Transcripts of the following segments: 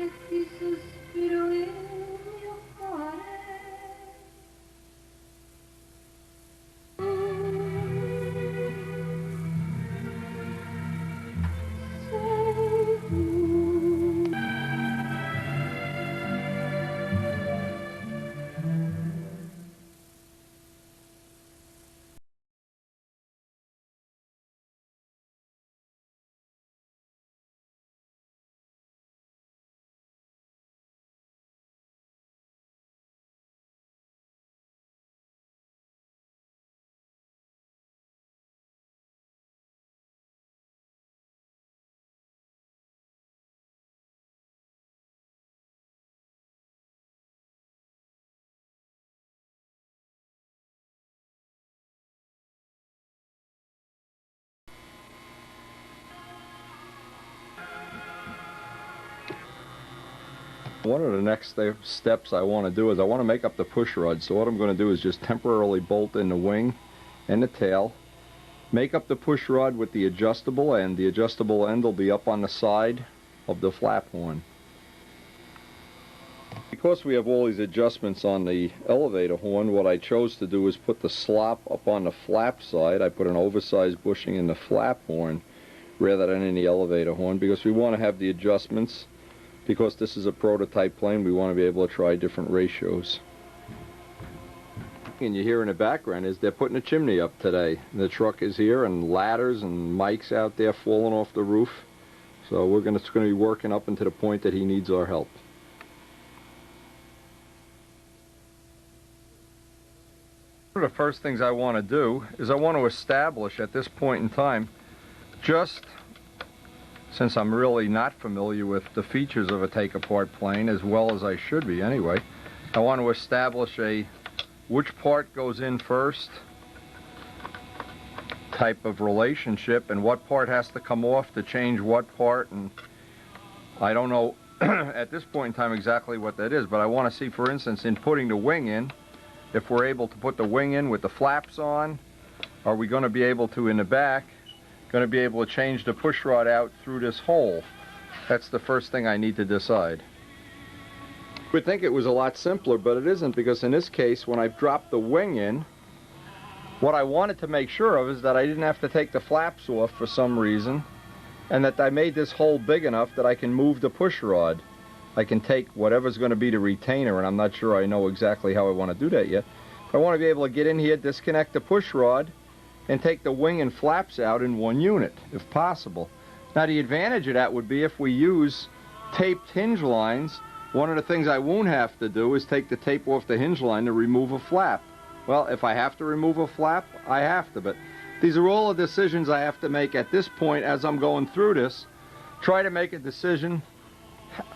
che ti sospiro il mio cuore. Sei tu. One of the next steps I want to do is I want to make up the push rod. So what I'm going to do is just temporarily bolt in the wing and the tail, make up the push rod with the adjustable end. The adjustable end will be up on the side of the flap horn. Because we have all these adjustments on the elevator horn, what I chose to do is put the slop up on the flap side. I put an oversized bushing in the flap horn rather than in the elevator horn, because we want to have the adjustments. Because this is a prototype plane, we want to be able to try different ratios. And you hear in the background is they're putting a chimney up today. The truck is here and ladders and mics out there falling off the roof. So it's going to be working up into the point that he needs our help. One of the first things I want to do is I want to establish at this point in time, just since I'm really not familiar with the features of a take-apart plane as well as I should be anyway, I want to establish which part goes in first type of relationship and what part has to come off to change what part, and I don't know at this point in time exactly what that is, but I want to see, for instance, in putting the wing in, if we're able to put the wing in with the flaps on, are we going to be able to, in the back, going to be able to change the push rod out through this hole? That's the first thing I need to decide. You would think it was a lot simpler, but it isn't, because in this case, when I've dropped the wing in, what I wanted to make sure of is that I didn't have to take the flaps off for some reason, and that I made this hole big enough that I can move the push rod. I can take whatever's going to be the retainer, and I'm not sure I know exactly how I want to do that yet. But I want to be able to get in here, disconnect the push rod, and take the wing and flaps out in one unit, if possible. Now the advantage of that would be if we use taped hinge lines, one of the things I won't have to do is take the tape off the hinge line to remove a flap. Well, if I have to remove a flap, I have to, but these are all the decisions I have to make at this point as I'm going through this. Try to make a decision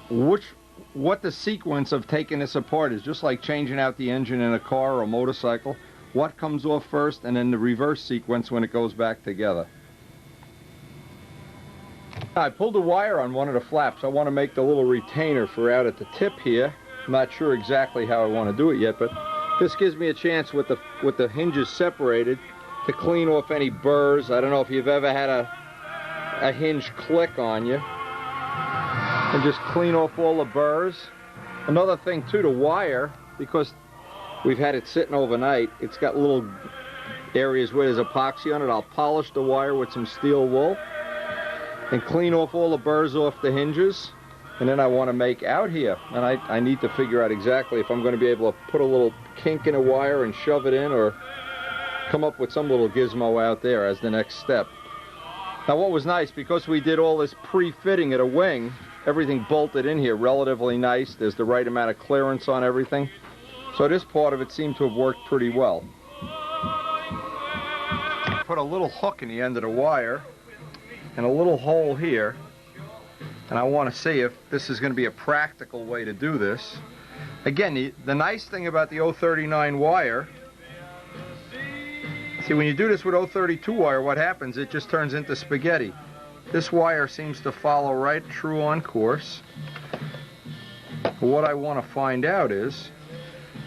what the sequence of taking this apart is, just like changing out the engine in a car or a motorcycle. What comes off first, and then the reverse sequence when it goes back together. I pulled a wire on one of the flaps. I want to make the little retainer for out at the tip here. I'm not sure exactly how I want to do it yet, but this gives me a chance with the hinges separated to clean off any burrs. I don't know if you've ever had a hinge click on you. And just clean off all the burrs. Another thing too, the wire, because we've had it sitting overnight, it's got little areas where there's epoxy on it. I'll polish the wire with some steel wool and clean off all the burrs off the hinges. And then I want to make out here, and I need to figure out exactly if I'm going to be able to put a little kink in a wire and shove it in, or come up with some little gizmo out there as the next step. Now what was nice, because we did all this pre-fitting at a wing, everything bolted in here relatively nice. There's the right amount of clearance on everything. So this part of it seemed to have worked pretty well. Put a little hook in the end of the wire and a little hole here. And I want to see if this is going to be a practical way to do this. Again, the nice thing about the 039 wire, see, when you do this with 032 wire, what happens, it just turns into spaghetti. This wire seems to follow right true on course. What I want to find out is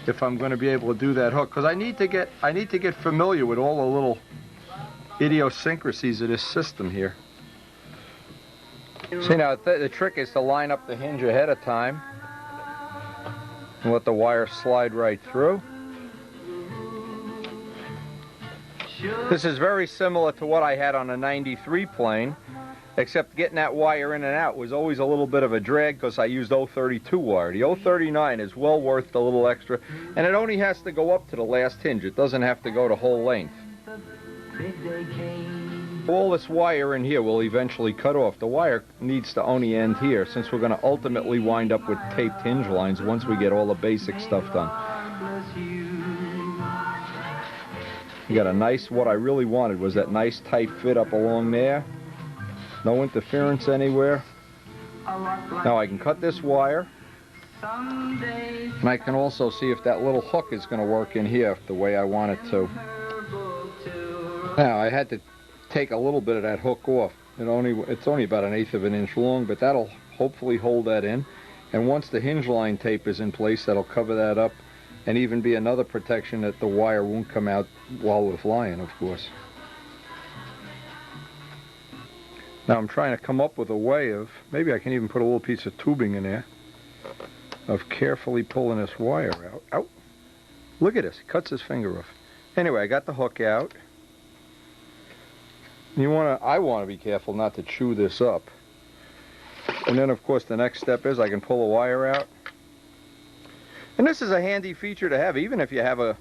if I'm going to be able to do that hook, because I need to get familiar with all the little idiosyncrasies of this system here. See, now the trick is to line up the hinge ahead of time and let the wire slide right through. This is very similar to what I had on a 93 plane, except getting that wire in and out was always a little bit of a drag because I used 032 wire. The 039 is well worth the little extra, and it only has to go up to the last hinge. It doesn't have to go to whole length. All this wire in here will eventually cut off. The wire needs to only end here, since we're going to ultimately wind up with taped hinge lines once we get all the basic stuff done. You got a nice, what I really wanted was that nice tight fit up along there. No interference anywhere. Now I can cut this wire, and I can also see if that little hook is going to work in here the way I want it to. Now I had to take a little bit of that hook off. It's only about 1/8 of an inch long, but that'll hopefully hold that in. And once the hinge line tape is in place, that'll cover that up, and even be another protection that the wire won't come out while we're flying, of course. Now I'm trying to come up with a way of, maybe I can even put a little piece of tubing in there, of carefully pulling this wire out. Ow! Look at this, he cuts his finger off. Anyway, I got the hook out. I want to be careful not to chew this up. And then of course the next step is I can pull the wire out. And this is a handy feature to have, even if you have a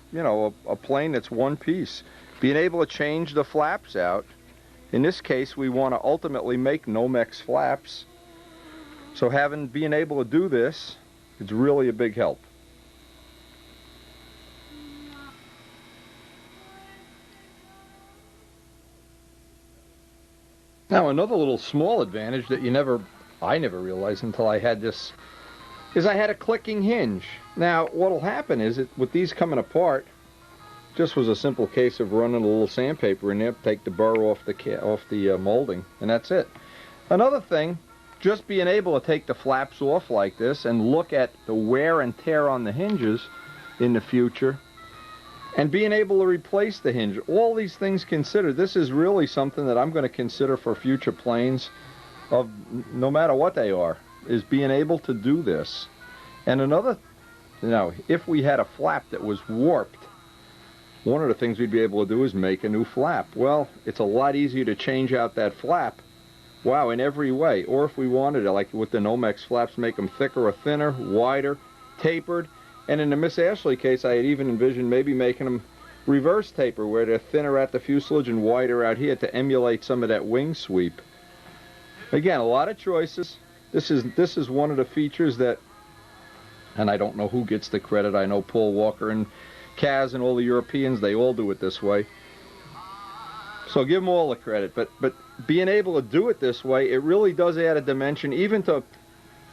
plane that's one piece. Being able to change the flaps out. In this case, we want to ultimately make Nomex flaps. So being able to do this, it's really a big help. Now another little small advantage that I never realized until I had this, is I had a clicking hinge. Now what'll happen is, with these coming apart, just was a simple case of running a little sandpaper in there, take the burr off the molding, and that's it. Another thing, just being able to take the flaps off like this and look at the wear and tear on the hinges in the future, and being able to replace the hinge. All these things considered, this is really something that I'm going to consider for future planes, of no matter what they are, is being able to do this. And another, if we had a flap that was warped, one of the things we'd be able to do is make a new flap. Well, it's a lot easier to change out that flap, wow, in every way. Or if we wanted to, like with the Nomex flaps, make them thicker or thinner, wider, tapered. And in the Miss Ashley case, I had even envisioned maybe making them reverse taper, where they're thinner at the fuselage and wider out here to emulate some of that wing sweep. Again, a lot of choices. This is one of the features that, and I don't know who gets the credit. I know Paul Walker and Kaz and all the Europeans, they all do it this way. So give them all the credit. But being able to do it this way, it really does add a dimension, even to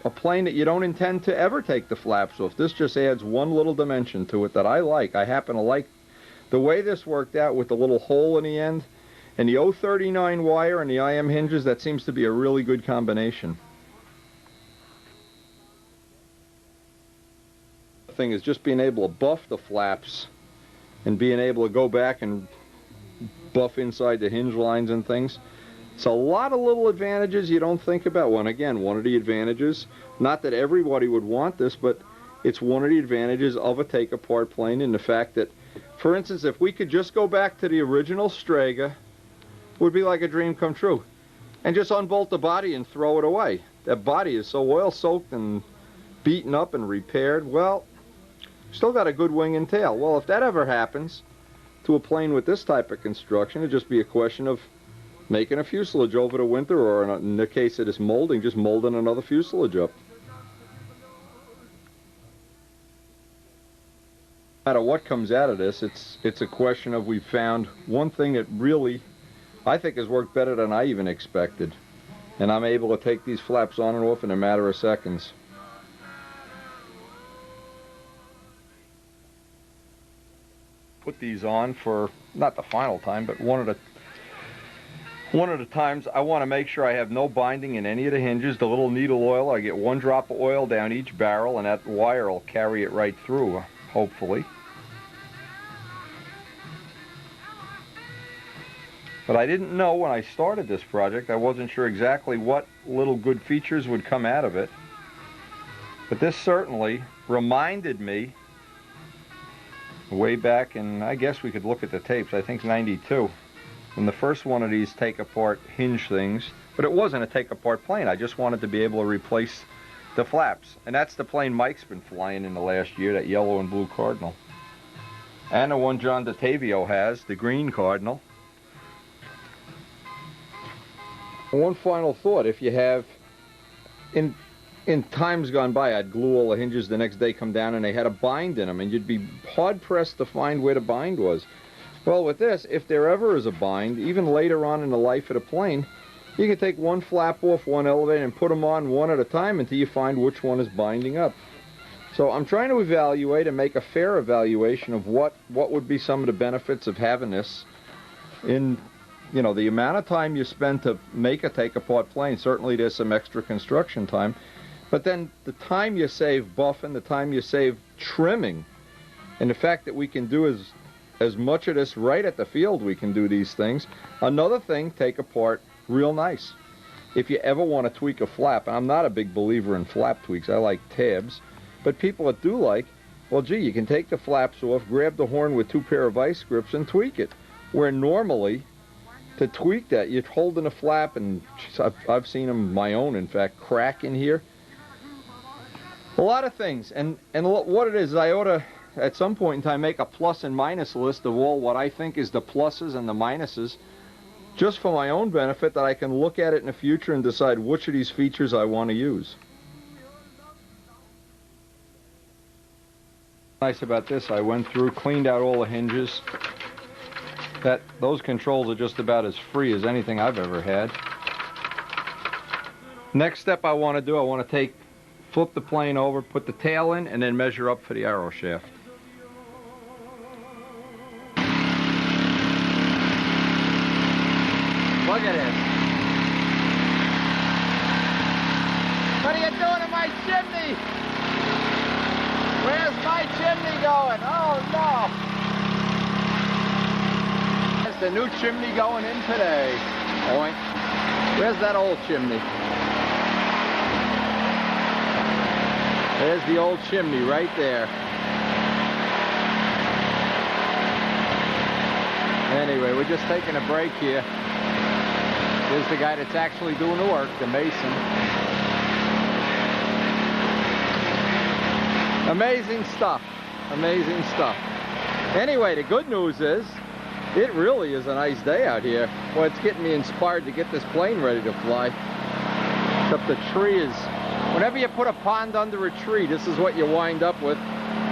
a plane that you don't intend to ever take the flaps off. This just adds one little dimension to it that I like. I happen to like the way this worked out with the little hole in the end, and the 039 wire and the IM hinges. That seems to be a really good combination. The thing is just being able to buff the flaps and being able to go back and buff inside the hinge lines and things. It's a lot of little advantages you don't think about. One of the advantages, not that everybody would want this, but it's one of the advantages of a take-apart plane, in the fact that, for instance, if we could just go back to the original Strega, it would be like a dream come true. And just unbolt the body and throw it away. That body is so oil-soaked and beaten up and repaired. Well, still got a good wing and tail. Well, if that ever happens to a plane with this type of construction, it'd just be a question of making a fuselage over the winter, or in the case of this molding, just molding another fuselage up. No matter what comes out of this, it's a question of, we've found one thing that really, I think, has worked better than I even expected. And I'm able to take these flaps on and off in a matter of seconds. Put these on for, not the final time, but one of the times I want to make sure I have no binding in any of the hinges. The little needle oil, I get 1 drop of oil down each barrel, and that wire will carry it right through, hopefully. But I didn't know when I started this project, I wasn't sure exactly what little good features would come out of it. But this certainly reminded me way back in, I guess we could look at the tapes, I think 92, when the first one of these take-apart hinge things, but it wasn't a take-apart plane. I just wanted to be able to replace the flaps. And that's the plane Mike's been flying in the last year, that yellow and blue Cardinal. And the one John DeTavio has, the green Cardinal. One final thought, if you have, in times gone by, I'd glue all the hinges the next day, come down, and they had a bind in them, and you'd be hard-pressed to find where the bind was. Well, with this, if there ever is a bind, even later on in the life of the plane, you can take one flap off one elevator and put them on one at a time until you find which one is binding up. So I'm trying to evaluate and make a fair evaluation of what would be some of the benefits of having this in, you know, the amount of time you spend to make a take-apart plane. Certainly there's some extra construction time. But then the time you save buffing, the time you save trimming, and the fact that we can do as much of this right at the field, we can do these things. Another thing, take apart real nice. If you ever want to tweak a flap, and I'm not a big believer in flap tweaks, I like tabs, but people that do like, well, gee, you can take the flaps off, grab the horn with 2 pair of vice grips and tweak it. Where normally, to tweak that, you're holding a flap, and I've seen them, my own in fact, crack in here. A lot of things, and what it is, I ought to, at some point in time, make a plus and minus list of all what I think is the pluses and the minuses, just for my own benefit, that I can look at it in the future and decide which of these features I want to use. Nice about this, I went through, cleaned out all the hinges. Those controls are just about as free as anything I've ever had. Next step I want to do, I want to flip the plane over, put the tail in, and then measure up for the arrow shaft. Look at it. What are you doing to my chimney? Where's my chimney going? Oh no! There's the new chimney going in today. Oink. Where's that old chimney? There's the old chimney right there. Anyway, we're just taking a break here. There's the guy that's actually doing the work, the mason. Amazing stuff. Amazing stuff. Anyway, the good news is, it really is a nice day out here. Well, it's getting me inspired to get this plane ready to fly. Except the tree is... Whenever you put a pond under a tree, this is what you wind up with.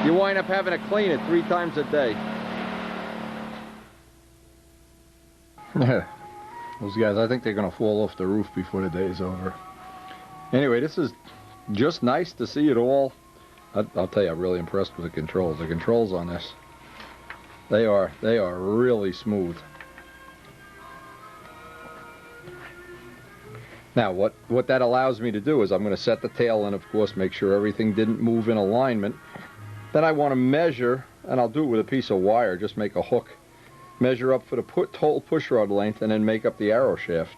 You wind up having to clean it 3 times a day. Those guys, I think they're going to fall off the roof before the day is over. Anyway, this is just nice to see it all. I'll tell you, I'm really impressed with the controls. The controls on this, they are really smooth. Now, what that allows me to do is I'm going to set the tail in, of course, make sure everything didn't move in alignment. Then I want to measure, and I'll do it with a piece of wire, just make a hook, measure up for the total push rod length, and then make up the arrow shaft.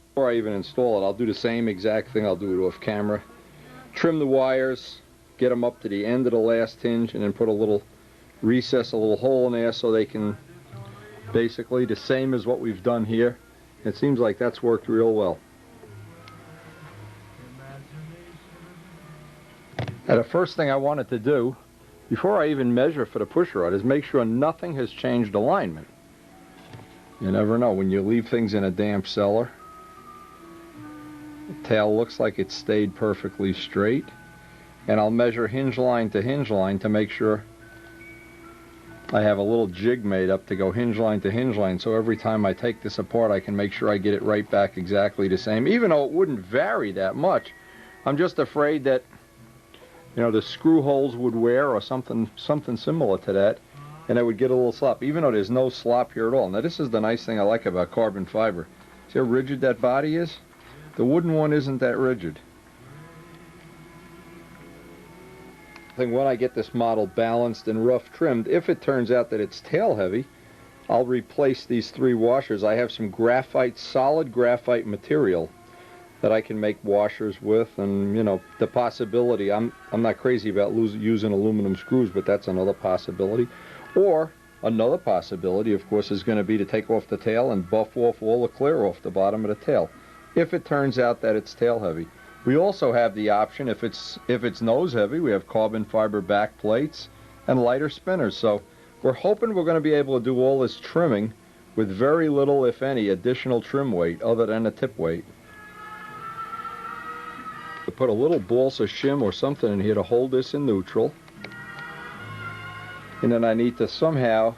Before I even install it, I'll do the same exact thing. I'll do it off camera. Trim the wires, get them up to the end of the last hinge, and then put a little recess, a little hole in there so they can, basically the same as what we've done here. It seems like that's worked real well. Now, the first thing I wanted to do before I even measure for the push rod is make sure nothing has changed alignment. You never know when you leave things in a damp cellar. The tail looks like it stayed perfectly straight, and I'll measure hinge line to make sure I have a little jig made up to go hinge line to hinge line, so every time I take this apart I can make sure I get it right back exactly the same, even though it wouldn't vary that much. I'm just afraid that, you know, the screw holes would wear or something similar to that, and it would get a little slop, even though there's no slop here at all. Now, this is the nice thing I like about carbon fiber. See how rigid that body is? The wooden one isn't that rigid. When I get this model balanced and rough trimmed, if it turns out that it's tail heavy, I'll replace these 3 washers. I have some graphite, solid graphite material that I can make washers with, and you know, the possibility, I'm not crazy about using aluminum screws, but that's another possibility. Or another possibility, of course, is going to be to take off the tail and buff off all the clear off the bottom of the tail, if it turns out that it's tail heavy. We also have the option, if it's nose heavy, we have carbon fiber back plates and lighter spinners. So we're hoping we're going to be able to do all this trimming with very little, if any, additional trim weight other than the tip weight. To put a little balsa shim or something in here to hold this in neutral. And then I need to somehow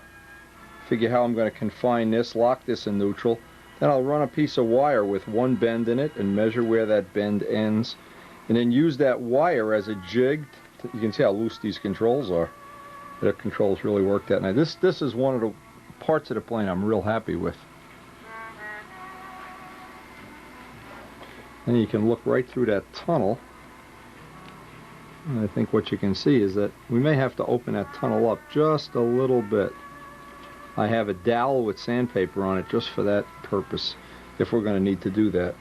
figure how I'm going to confine this, lock this in neutral. Then I'll run a piece of wire with one bend in it and measure where that bend ends. And then use that wire as a jig. You can see how loose these controls are. The controls really work that nice. This is one of the parts of the plane I'm real happy with. And you can look right through that tunnel. And I think what you can see is that we may have to open that tunnel up just a little bit. I have a dowel with sandpaper on it just for that purpose, if we're going to need to do that.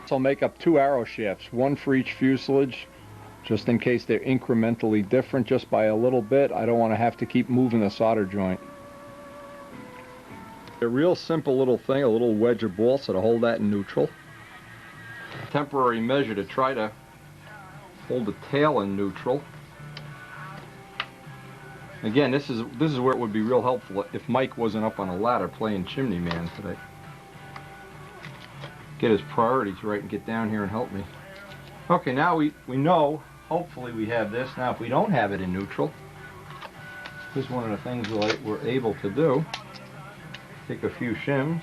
So I'll make up 2 arrow shafts, one for each fuselage, just in case they're incrementally different just by a little bit. I don't want to have to keep moving the solder joint. A real simple little thing, a little wedge of balsa to hold that in neutral. Temporary measure to try to hold the tail in neutral. Again, this is where it would be real helpful if Mike wasn't up on a ladder playing Chimney Man today. Get his priorities right and get down here and help me. Okay, now we know, hopefully we have this. Now if we don't have it in neutral, this is one of the things we're able to do. Take a few shims.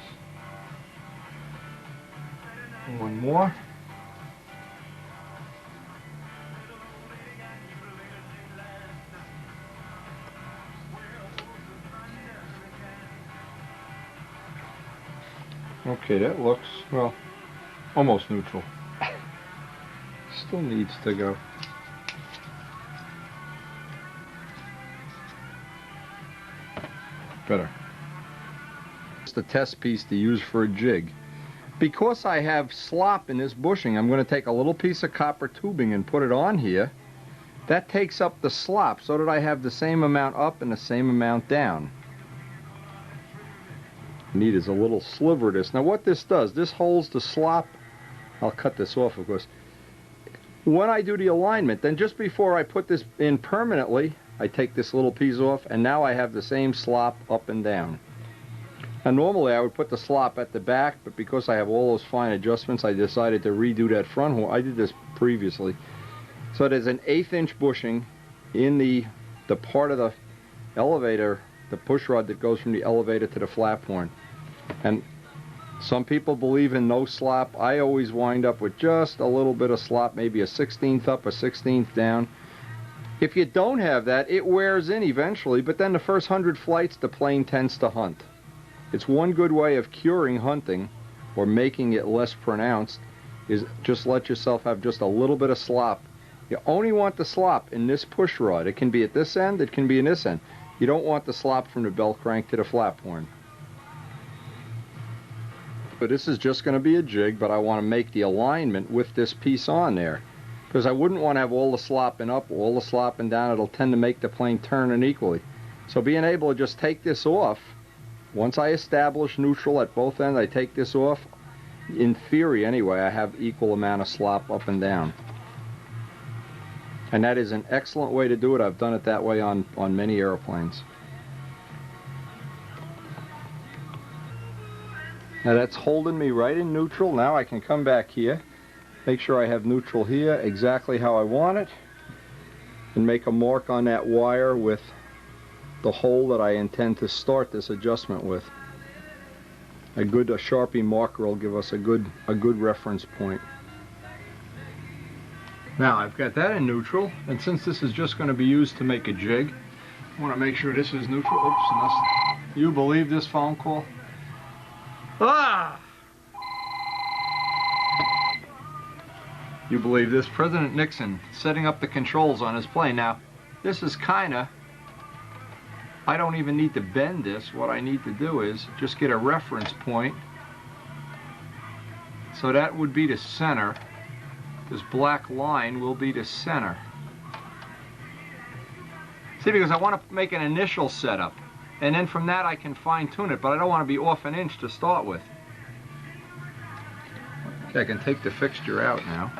And one more. Okay, that looks, well, almost neutral. Still needs to go. Better. It's the test piece to use for a jig. Because I have slop in this bushing, I'm going to take a little piece of copper tubing and put it on here. That takes up the slop so that I have the same amount up and the same amount down. Need is a little sliver of this. Now what this does, this holds the slop. I'll cut this off, of course. When I do the alignment, then just before I put this in permanently, I take this little piece off, and now I have the same slop up and down. Now normally I would put the slop at the back, but because I have all those fine adjustments, I decided to redo that front horn. I did this previously. So there's an 1/8 inch bushing in the part of the elevator, the push rod that goes from the elevator to the flap horn. And some people believe in no slop. I always wind up with just a little bit of slop, maybe a 1/16 up, a 1/16 down. If you don't have that, it wears in eventually, but then the first 100 flights, the plane tends to hunt. It's one good way of curing hunting, or making it less pronounced, is just let yourself have just a little bit of slop. You only want the slop in this push rod. It can be at this end, it can be in this end. You don't want the slop from the bell crank to the flap horn. But this is just going to be a jig, but I want to make the alignment with this piece on there. Because I wouldn't want to have all the slopping up, all the slopping down. It'll tend to make the plane turn unequally. So being able to just take this off, once I establish neutral at both ends, I take this off. In theory anyway, I have equal amount of slop up and down. And that is an excellent way to do it. I've done it that way on many airplanes. Now that's holding me right in neutral. Now I can come back here, make sure I have neutral here exactly how I want it, and make a mark on that wire with the hole that I intend to start this adjustment with. A Sharpie marker will give us a good reference point. Now I've got that in neutral, and since this is just going to be used to make a jig, I want to make sure this is neutral. Oops, unless you believe this phone call. Ah! You believe this? President Nixon setting up the controls on his plane. Now, this is kinda, I don't even need to bend this. What I need to do is just get a reference point. So that would be the center. This black line will be the center. See, because I want to make an initial setup, and then from that I can fine tune it, but I don't want to be off an inch to start with. Okay, I can take the fixture out now.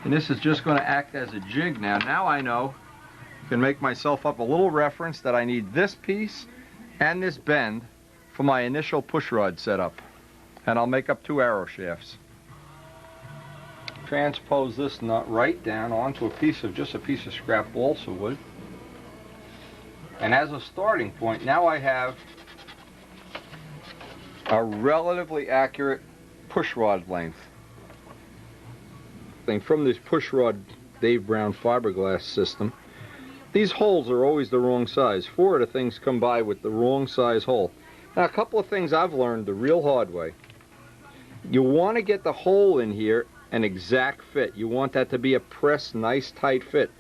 And this is just going to act as a jig now. Now I know I can make myself up a little reference that I need this piece and this bend for my initial pushrod setup. And I'll make up 2 arrow shafts. Transpose this nut right down onto a piece of scrap balsa wood. And as a starting point, now I have a relatively accurate pushrod length. From this pushrod Dave Brown fiberglass system, these holes are always the wrong size. 4 of the things come by with the wrong size hole. Now, a couple of things I've learned the real hard way. You want to get the hole in here an exact fit. You want that to be a pressed, nice, tight fit.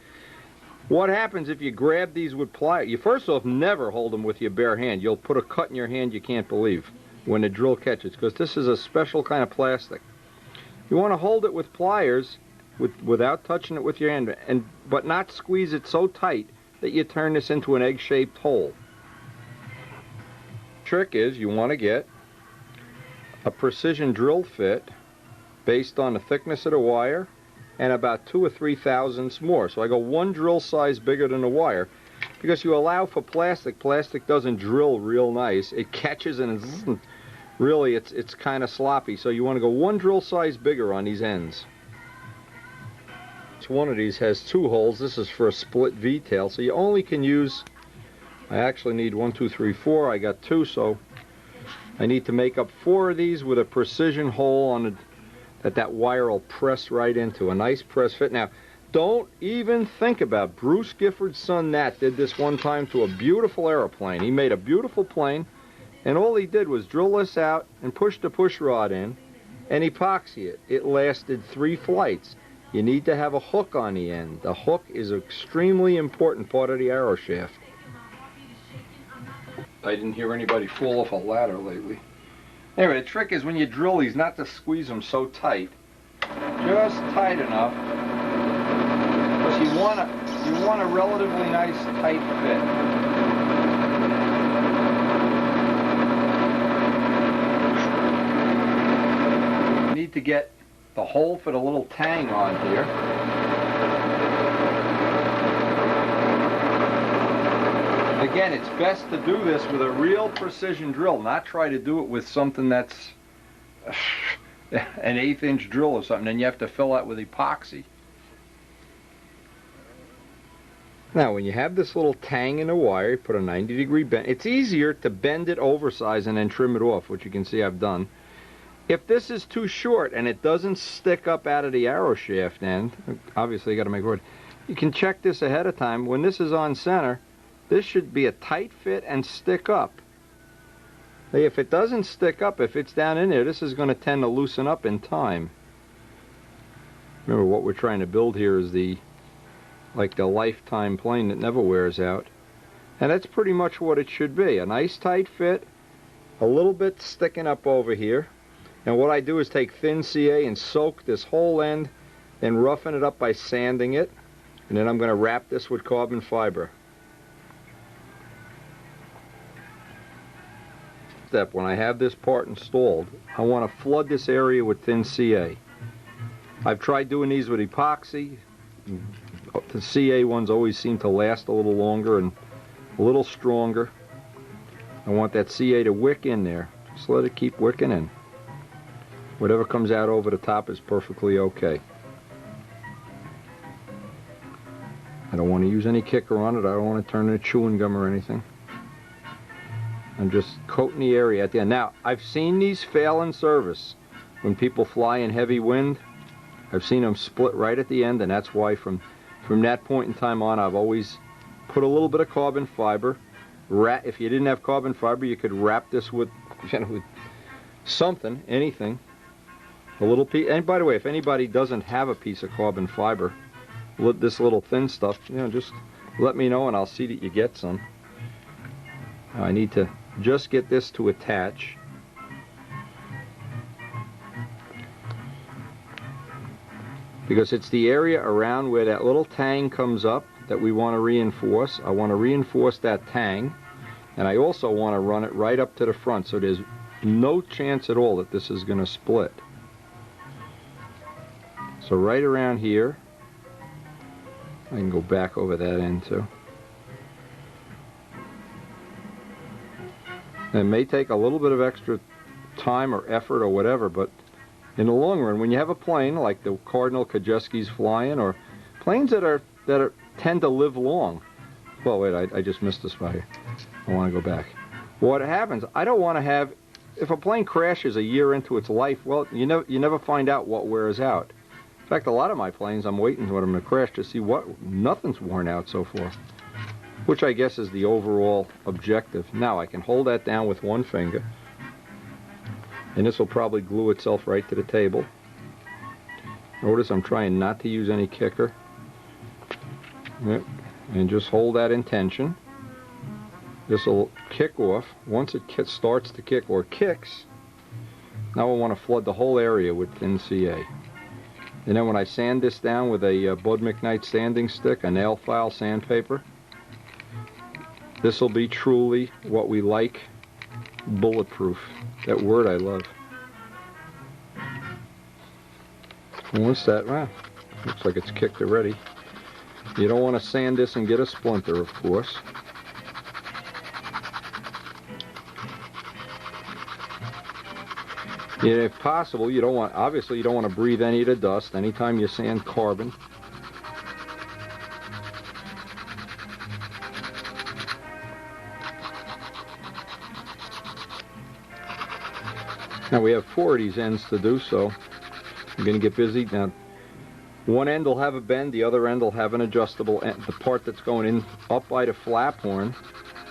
What happens if you grab these with pliers? You first off never hold them with your bare hand. You'll put a cut in your hand you can't believe when the drill catches, because this is a special kind of plastic. You want to hold it with pliers without touching it with your hand, but not squeeze it so tight that you turn this into an egg-shaped hole. Trick is you want to get a precision drill fit based on the thickness of the wire and about 2 or 3 thousandths more. So I go 1 drill size bigger than the wire, because you allow for plastic. Plastic doesn't drill real nice. It catches and really it's kind of sloppy. So you want to go 1 drill size bigger on these ends. Each one of these has 2 holes. This is for a split V-tail, so you only can use, I actually need 1, 2, 3, 4. I got 2, so I need to make up 4 of these with a precision hole on that wire will press right into. A nice press fit. Now, don't even think about Bruce Gifford's son Nat did this one time to a beautiful aeroplane. He made a beautiful plane, and all he did was drill this out and push the push rod in and epoxy it. It lasted 3 flights. You need to have a hook on the end. The hook is an extremely important part of the arrow shaft. I didn't hear anybody fall off a ladder lately. Anyway, the trick is when you drill these not to squeeze them so tight. Just tight enough. Because you want a relatively nice tight fit. You need to get the hole for the little tang on here. Again, it's best to do this with a real precision drill, not try to do it with something that's an 1/8 inch drill or something, and you have to fill that with epoxy. Now, when you have this little tang in the wire, you put a 90-degree bend. It's easier to bend it oversized and then trim it off, which you can see I've done. If this is too short and it doesn't stick up out of the arrow shaft end, obviously you got to make wood. You can check this ahead of time. When this is on center, this should be a tight fit and stick up. If it doesn't stick up, if it's down in there, this is going to tend to loosen up in time. Remember, what we're trying to build here is like the lifetime plane that never wears out. And that's pretty much what it should be. A nice tight fit, a little bit sticking up over here. And what I do is take thin CA and soak this whole end and roughen it up by sanding it. And then I'm going to wrap this with carbon fiber. Step, when I have this part installed, I want to flood this area with thin CA. I've tried doing these with epoxy. The CA ones always seem to last a little longer and a little stronger. I want that CA to wick in there. Just let it keep wicking in. Whatever comes out over the top is perfectly okay. I don't want to use any kicker on it. I don't want to turn into chewing gum or anything. I'm just coating the area at the end. Now, I've seen these fail in service. When people fly in heavy wind, I've seen them split right at the end, and that's why from that point in time on, I've always put a little bit of carbon fiber. If you didn't have carbon fiber, you could wrap this with, with something, anything. a little piece. And by the way, if anybody doesn't have a piece of carbon fiber, this little thin stuff, you know, just let me know and I'll see that you get some. I need to just get this to attach. Because it's the area around where that little tang comes up that we want to reinforce. I want to reinforce that tang, and I also want to run it right up to the front so there's no chance at all that this is going to split. So right around here, I can go back over that end too. It may take a little bit of extra time or effort or whatever, but in the long run, when you have a plane like the Cardinal Kajewski's flying, or planes that tend to live long. Well, wait, I just missed a spot here. I want to go back. What happens? I don't want to have. If a plane crashes a year into its life, well, you never find out what wears out. In fact, a lot of my planes, I'm waiting for them to crash to see what nothing's worn out so far, which I guess is the overall objective. Now I can hold that down with one finger. And this will probably glue itself right to the table. Notice I'm trying not to use any kicker. Yep. And just hold that in tension. This will kick off. Once it starts to kick or kicks, now I want to flood the whole area with NCA. And then when I sand this down with a Bud McKnight sanding stick, a nail file sandpaper, this will be truly what we like, bulletproof. That word I love. And once that, well, looks like it's kicked already. You don't want to sand this and get a splinter, of course. Yeah, if possible, you don't want, obviously you don't want to breathe any of the dust anytime you sand carbon. Now we have 4 of these ends to do, so I'm going to get busy. Now, one end will have a bend, the other end will have an adjustable end. The part that's going in up by the flap horn,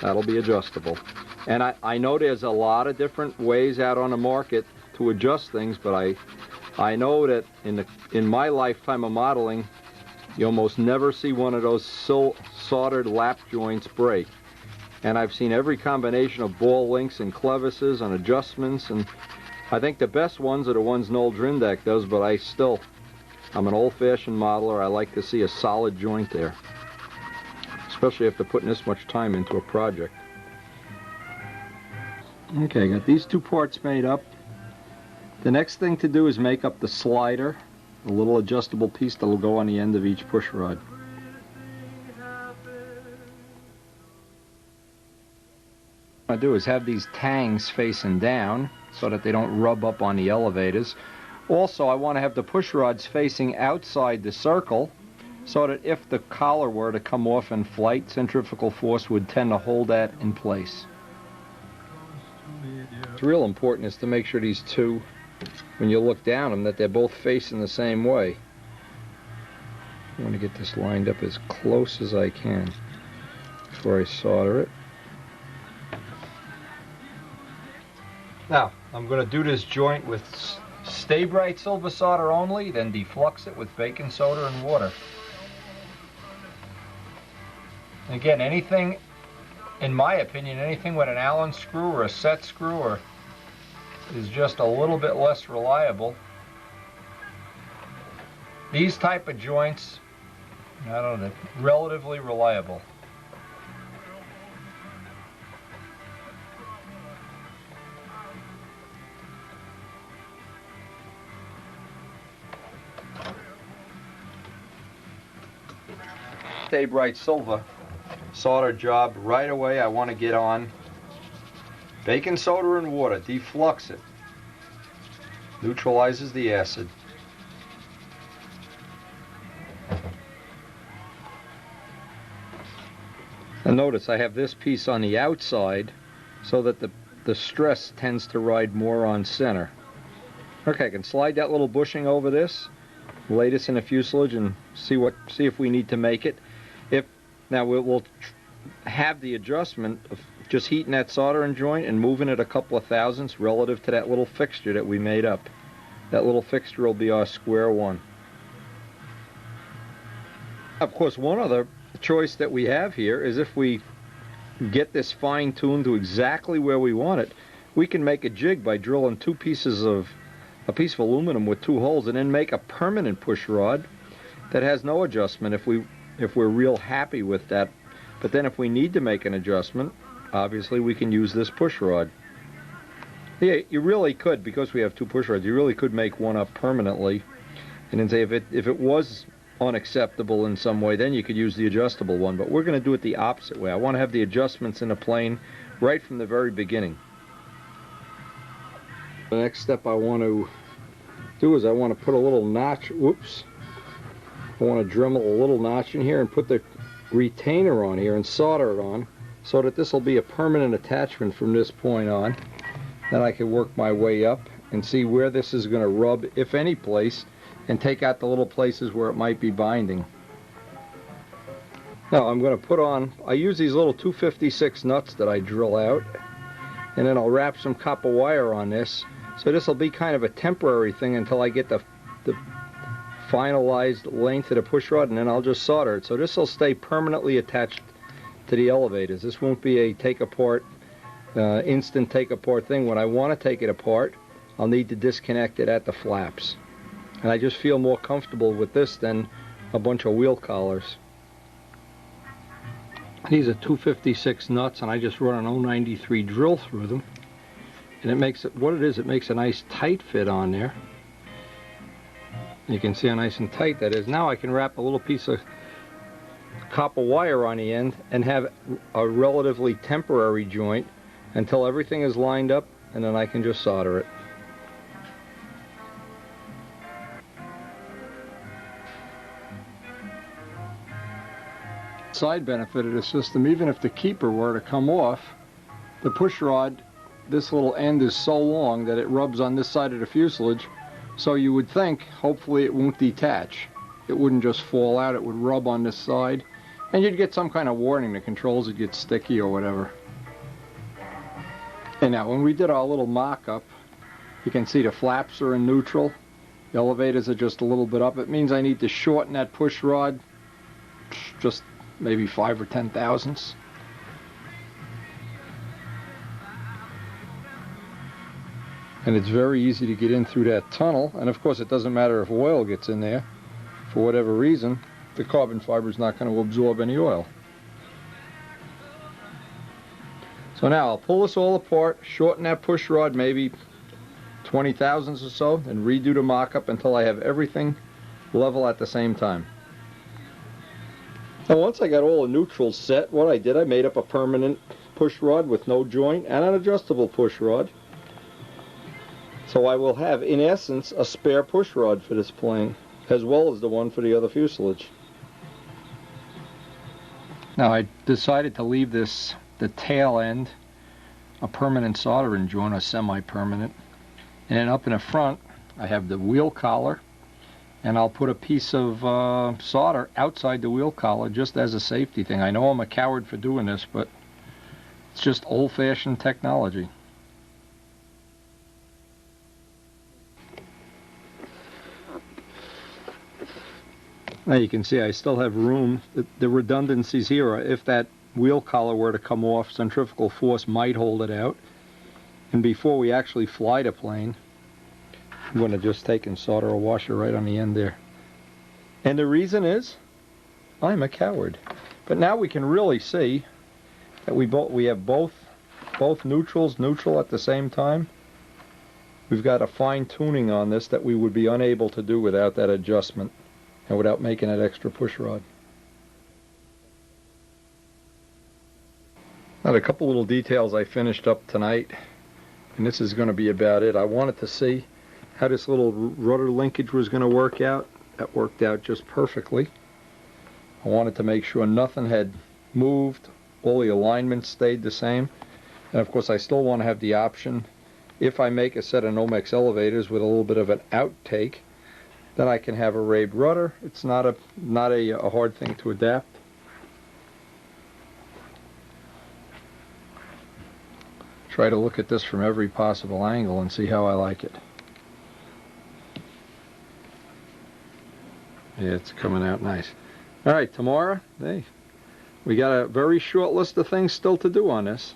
that'll be adjustable. And I know there's a lot of different ways out on the market to adjust things, but I know that in my lifetime of modeling, you almost never see one of those soldered lap joints break. And I've seen every combination of ball links and clevises and adjustments, and I think the best ones are the ones Noel Drindak does, but I'm an old-fashioned modeler. I like to see a solid joint there, especially after putting this much time into a project. Okay, I got these 2 parts made up. The next thing to do is make up the slider, a little adjustable piece that will go on the end of each push rod. What I do is have these tangs facing down so that they don't rub up on the elevators. Also, I want to have the push rods facing outside the circle so that if the collar were to come off in flight, centrifugal force would tend to hold that in place. What's real important is to make sure these 2, when you look down them, that they're both facing the same way. I want to get this lined up as close as I can before I solder it. Now, I'm going to do this joint with Stay Bright silver solder only, then deflux it with baking soda and water. And again, anything, in my opinion, anything with an Allen screw or a set screw is just a little bit less reliable. These type of joints, I don't know, relatively reliable. Stay Bright silver solder job right away. I want to get on baking soda and water, deflux it, neutralizes the acid. And notice I have this piece on the outside so that the stress tends to ride more on center. Okay, I can slide that little bushing over this, lay this in a fuselage and see if we need to make it. Now we'll have the adjustment of just heating that soldering joint and moving it a couple of thousandths relative to that little fixture that we made up. That little fixture will be our square one. Of course, one other choice that we have here is if we get this fine-tuned to exactly where we want it, we can make a jig by drilling a piece of aluminum with 2 holes and then make a permanent push rod that has no adjustment if we're real happy with that. But then if we need to make an adjustment, obviously we can use this push rod. Yeah, you really could, because we have 2 push rods, you really could make one up permanently and then say if it was unacceptable in some way, then you could use the adjustable one. But we're going to do it the opposite way. I want to have the adjustments in the plane right from the very beginning. The next step I want to do is I want to put a little notch, whoops, I want to Dremel a little notch in here and put the retainer on here and solder it on so that this will be a permanent attachment from this point on. Then I can work my way up and see where this is going to rub, if any place, and take out the little places where it might be binding. Now I'm going to put on, I use these little 256 nuts that I drill out, and then I'll wrap some copper wire on this. So this will be kind of a temporary thing until I get the finalized length of the push rod, and then I'll just solder it. So this will stay permanently attached to the elevators. This won't be a take apart, instant take apart thing. When I want to take it apart, I'll need to disconnect it at the flaps. And I just feel more comfortable with this than a bunch of wheel collars. These are 256 nuts, and I just run an 093 drill through them. And it makes it, what it is, it makes a nice tight fit on there. You can see how nice and tight that is. Now I can wrap a little piece of copper wire on the end and have a relatively temporary joint until everything is lined up, and then I can just solder it. Side benefit of the system, even if the keeper were to come off, the push rod, this little end is so long that it rubs on this side of the fuselage, so you would think hopefully it won't detach. It wouldn't just fall out, it would rub on this side, and you'd get some kind of warning. The controls would get sticky or whatever. And now when we did our little mock-up, you can see the flaps are in neutral, the elevators are just a little bit up. It means I need to shorten that push rod just maybe 5 or 10 thousandths. And it's very easy to get in through that tunnel, and of course it doesn't matter if oil gets in there. For whatever reason, the carbon fiber is not going to absorb any oil. So now I'll pull this all apart, shorten that push rod maybe 20 thousandths or so, and redo the mock-up until I have everything level at the same time. Now once I got all the neutrals set, what I did, I made up a permanent push rod with no joint and an adjustable push rod. So I will have, in essence, a spare push rod for this plane, as well as the one for the other fuselage. Now I decided to leave this, the tail end, a permanent soldering joint, a semi-permanent. And then up in the front, I have the wheel collar, and I'll put a piece of solder outside the wheel collar just as a safety thing. I know I'm a coward for doing this, but it's just old-fashioned technology. Now you can see I still have room. The redundancies here are if that wheel collar were to come off, centrifugal force might hold it out. And before we actually fly the plane, I'm going to just take and solder a washer right on the end there. And the reason is, I'm a coward. But now we can really see that we have both neutrals neutral at the same time. We've got a fine tuning on this that we would be unable to do without that adjustment and without making that extra push rod. Now a couple little details I finished up tonight, and this is going to be about it. I wanted to see how this little rudder linkage was going to work out. That worked out just perfectly. I wanted to make sure nothing had moved, all the alignments stayed the same, and of course I still want to have the option, if I make a set of Nomex elevators with a little bit of an outtake, then I can have a raved rudder. It's not a hard thing to adapt. Try to look at this from every possible angle and see how I like it. Yeah, it's coming out nice. All right, Tamara, hey, we got a very short list of things still to do on this.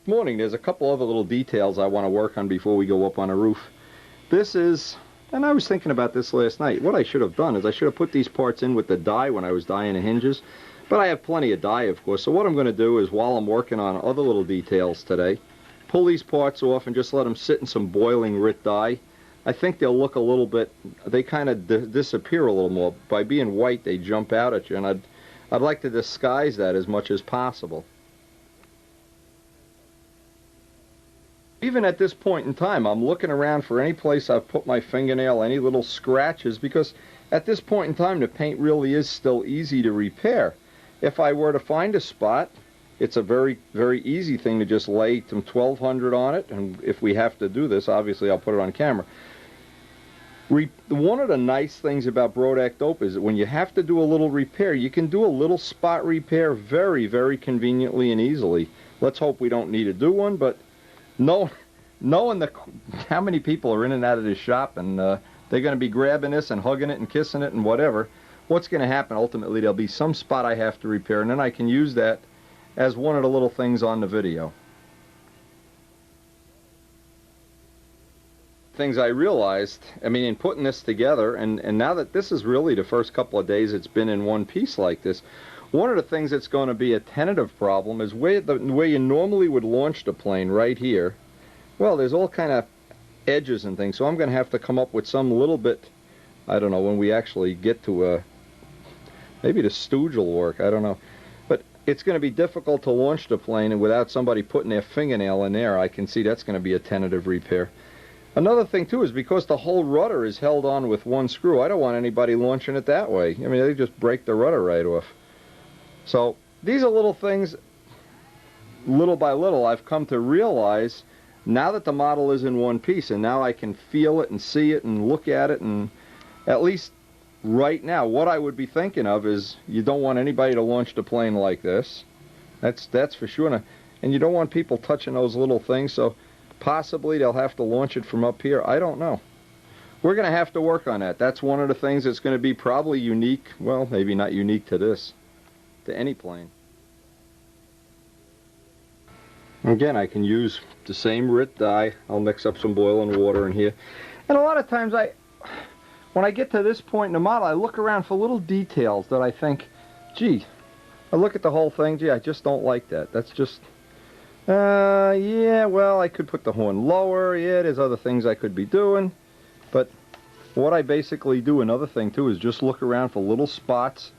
Morning. There's a couple other little details I want to work on before we go up on the roof. This is, and I was thinking about this last night, what I should have done is I should have put these parts in with the die when I was dyeing the hinges, but I have plenty of dye, of course, so what I'm going to do is, while I'm working on other little details today, pull these parts off and just let them sit in some boiling RIT dye. I think they'll look a little bit, they kind of disappear a little more. By being white, they jump out at you, and I'd like to disguise that as much as possible. Even at this point in time, I'm looking around for any place I've put my fingernail, any little scratches, because at this point in time, the paint really is still easy to repair. If I were to find a spot, it's a very, very easy thing to just lay some 1200 on it, and if we have to do this, obviously I'll put it on camera. One of the nice things about Brodach Dope is that when you have to do a little repair, you can do a little spot repair very, very conveniently and easily. Let's hope we don't need to do one, but knowing how many people are in and out of this shop, and they're going to be grabbing this and hugging it and kissing it and whatever, what's going to happen ultimately, there'll be some spot I have to repair, and then I can use that as one of the little things on the video. Things I realized, I mean, in putting this together, and now that this is really the first couple of days it's been in one piece like this, one of the things that's going to be a tentative problem is the way you normally would launch the plane right here. Well, there's all kind of edges and things, so I'm going to have to come up with some little bit, I don't know, when we actually get to maybe the stooge will work, I don't know. But it's going to be difficult to launch the plane and without somebody putting their fingernail in there. I can see that's going to be a tentative repair. Another thing, too, is because the whole rudder is held on with one screw, I don't want anybody launching it that way. I mean, they just break the rudder right off. So these are little things, little by little, I've come to realize now that the model is in one piece, and now I can feel it and see it and look at it, and at least right now, what I would be thinking of is you don't want anybody to launch the plane like this. That's for sure. And you don't want people touching those little things, so possibly they'll have to launch it from up here. I don't know. We're going to have to work on that. That's one of the things that's going to be probably unique, well, maybe not unique to this, to any plane. Again, I can use the same RIT dye. I'll mix up some boiling water in here. And a lot of times when I get to this point in the model, I look around for little details that I think, gee, I look at the whole thing, gee, I just don't like that. That's just, yeah, well, I could put the horn lower. Yeah, there's other things I could be doing. But what I basically do, another thing too, is just look around for little spots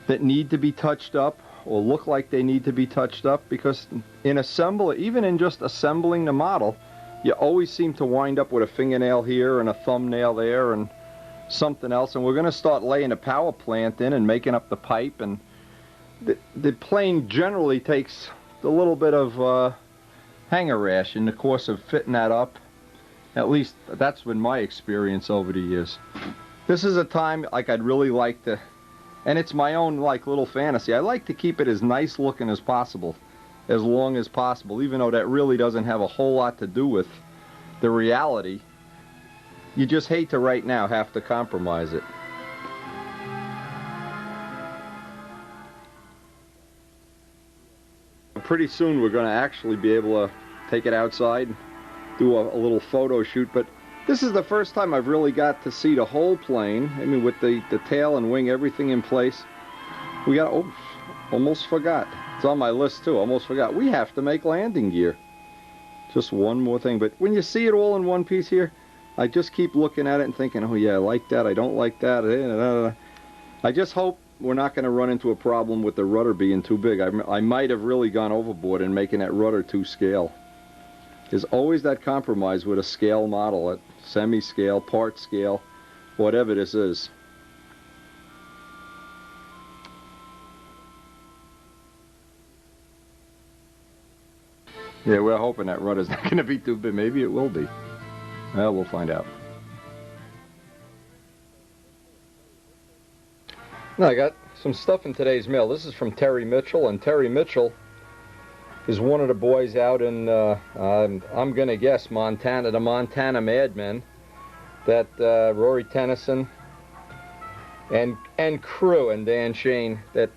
that need to be touched up or look like they need to be touched up, because in even in just assembling the model, you always seem to wind up with a fingernail here and a thumbnail there and something else. And we're going to start laying a power plant in and making up the pipe, and the plane generally takes a little bit of hanger rash in the course of fitting that up. At least that's been my experience over the years. This is a time like I'd really like to, and it's my own like little fantasy, I like to keep it as nice looking as possible, as long as possible, even though that really doesn't have a whole lot to do with the reality. You just hate to right now have to compromise it. Pretty soon we're going to actually be able to take it outside, do a little photo shoot, but this is the first time I've really got to see the whole plane. I mean, with the tail and wing, everything in place. We got, oh, almost forgot. It's on my list too, almost forgot. We have to make landing gear. Just one more thing, but when you see it all in one piece here, I just keep looking at it and thinking, oh yeah, I like that, I don't like that. I just hope we're not going to run into a problem with the rudder being too big. I might have really gone overboard in making that rudder too scale. There's always that compromise with a scale model, at semi-scale, part scale, whatever this is. Yeah, we're hoping that rudder's not going to be too big. Maybe it will be. Well, we'll find out. Now I got some stuff in today's mail. This is from Terry Mitchell, and Terry Mitchell is one of the boys out in, I'm going to guess, Montana, the Montana Madmen, that Rory Tennyson and crew and Dan Shane, that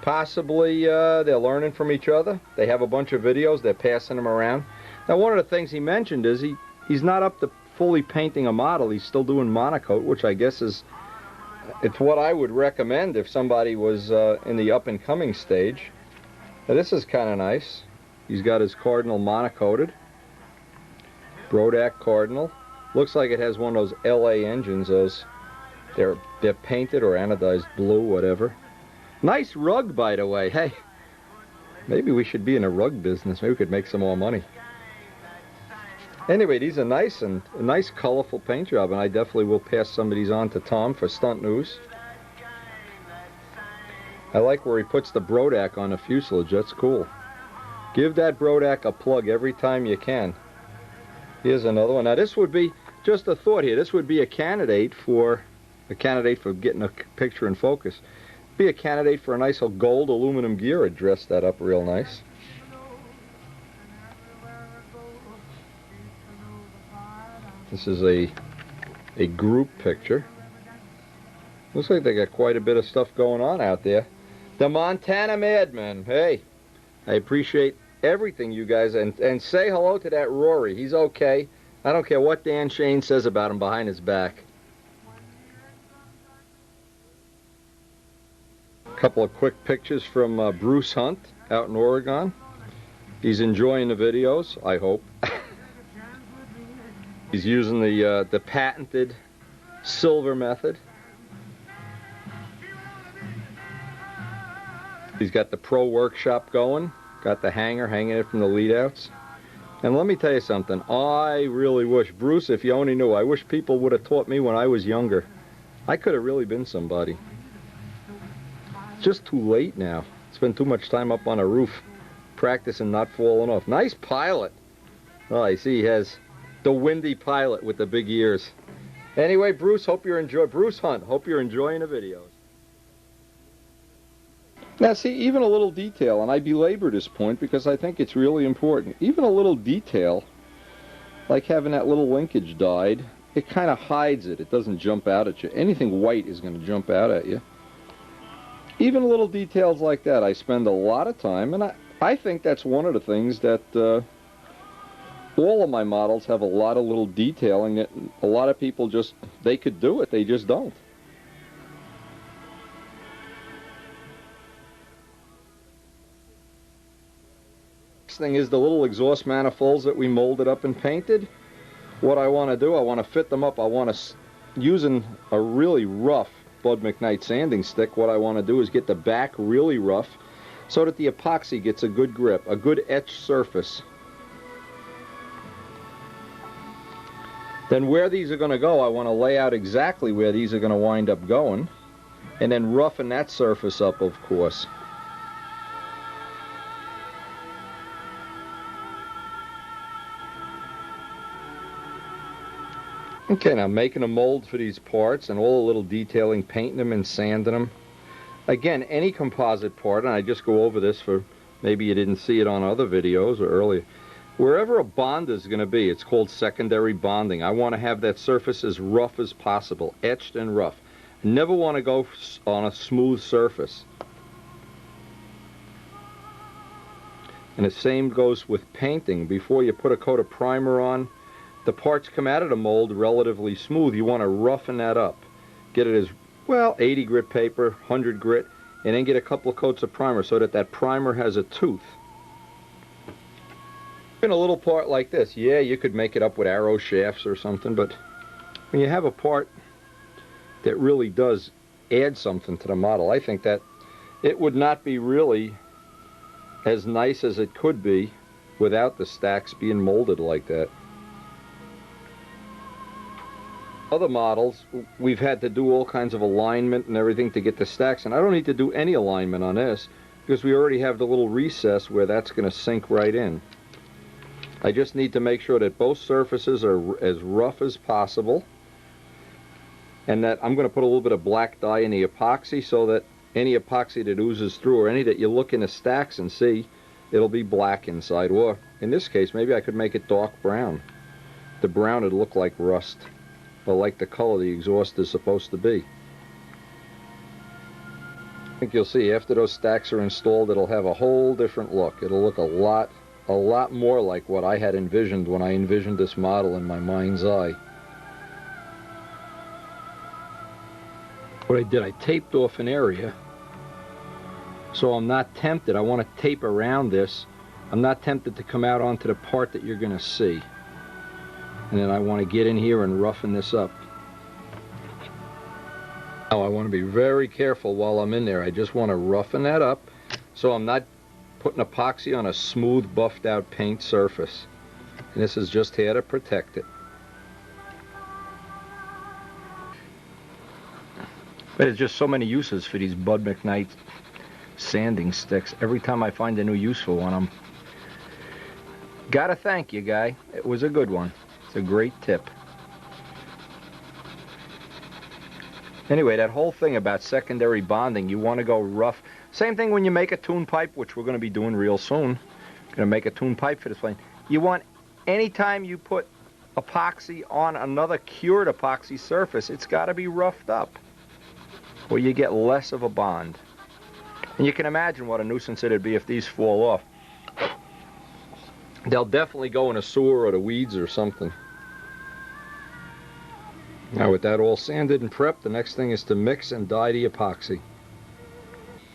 possibly they're learning from each other. They have a bunch of videos. They're passing them around. Now, one of the things he mentioned is he's not up to fully painting a model. He's still doing monocoat, which I guess it's what I would recommend if somebody was in the up-and-coming stage. Now, this is kind of nice. He's got his Cardinal monocoated. Brodak Cardinal. Looks like it has one of those LA engines. They're painted or anodized blue, whatever. Nice rug, by the way. Hey, maybe we should be in a rug business. Maybe we could make some more money. Anyway, these are nice and a nice colorful paint job, and I definitely will pass some of these on to Tom for Stunt News. I like where he puts the Brodak on the fuselage. That's cool. Give that Brodak a plug every time you can. Here's another one. Now this would be just a thought here. This would be a candidate for getting a picture in focus. Be a candidate for a nice old gold aluminum gear. I'd dress that up real nice. This is a group picture. Looks like they got quite a bit of stuff going on out there. The Montana Madmen. Hey, I appreciate everything you guys, and say hello to that Rory. He's okay. I don't care what Dan Shane says about him behind his back. A couple of quick pictures from Bruce Hunt out in Oregon. He's enjoying the videos, I hope. He's using the patented silver method. He's got the pro workshop going. Got the hanger hanging it from the lead-outs. And let me tell you something. I really wish, Bruce, if you only knew, I wish people would have taught me when I was younger. I could have really been somebody. It's just too late now. Spend too much time up on a roof practicing not falling off. Nice pilot. Oh, I see he has the windy pilot with the big ears. Anyway, Bruce, Bruce Hunt, hope you're enjoying the videos. Now see, even a little detail, and I belabor this point because I think it's really important. Even a little detail, like having that little linkage dyed, it kind of hides it. It doesn't jump out at you. Anything white is going to jump out at you. Even little details like that, I spend a lot of time, and I think that's one of the things that all of my models have a lot of little detailing that a lot of people just, they could do it, they just don't. Next thing is the little exhaust manifolds that we molded up and painted. What I want to do, I want to fit them up. I want to, using a really rough Bud McKnight sanding stick, what I want to do is get the back really rough so that the epoxy gets a good grip, a good etched surface. Then where these are going to go, I want to lay out exactly where these are going to wind up going, and then roughen that surface up, of course. Okay, now making a mold for these parts and all the little detailing, painting them and sanding them. Again, any composite part, and I just go over this for maybe you didn't see it on other videos or earlier. Wherever a bond is going to be, it's called secondary bonding. I want to have that surface as rough as possible, etched and rough. Never want to go on a smooth surface. And the same goes with painting. Before you put a coat of primer on, the parts come out of the mold relatively smooth. You want to roughen that up. Get it as, well, 80 grit paper, 100 grit, and then get a couple of coats of primer so that that primer has a tooth. In a little part like this, yeah, you could make it up with arrow shafts or something, but when you have a part that really does add something to the model, I think that it would not be really as nice as it could be without the stacks being molded like that. Other models, we've had to do all kinds of alignment and everything to get the stacks, and I don't need to do any alignment on this because we already have the little recess where that's going to sink right in. I just need to make sure that both surfaces are as rough as possible. and that I'm going to put a little bit of black dye in the epoxy so that any epoxy that oozes through, or any that you look in the stacks and see, it'll be black inside. Or in this case, maybe I could make it dark brown. The brown would look like rust, or like the color the exhaust is supposed to be. I think you'll see after those stacks are installed, it'll have a whole different look. It'll look a lot more like what I had envisioned when I envisioned this model in my mind's eye. What I did, I taped off an area so I'm not tempted. I want to tape around this. I'm not tempted to come out onto the part that you're going to see. And then I want to get in here and roughen this up. Now I want to be very careful while I'm in there. I just want to roughen that up so I'm not putting epoxy on a smooth, buffed out paint surface. And this is just here to protect it. But there's just so many uses for these Bud McKnight sanding sticks. Every time I find a new use for one, I'm gotta thank you, guy. It was a good one. It's a great tip. Anyway, that whole thing about secondary bonding, you want to go rough. Same thing when you make a tune pipe, which we're going to be doing real soon. Going to make a tune pipe for this plane. You want, anytime you put epoxy on another cured epoxy surface, it's got to be roughed up, or you get less of a bond. And you can imagine what a nuisance it'd be if these fall off. They'll definitely go in a sewer or the weeds or something. Now with that all sanded and prepped, the next thing is to mix and dye the epoxy.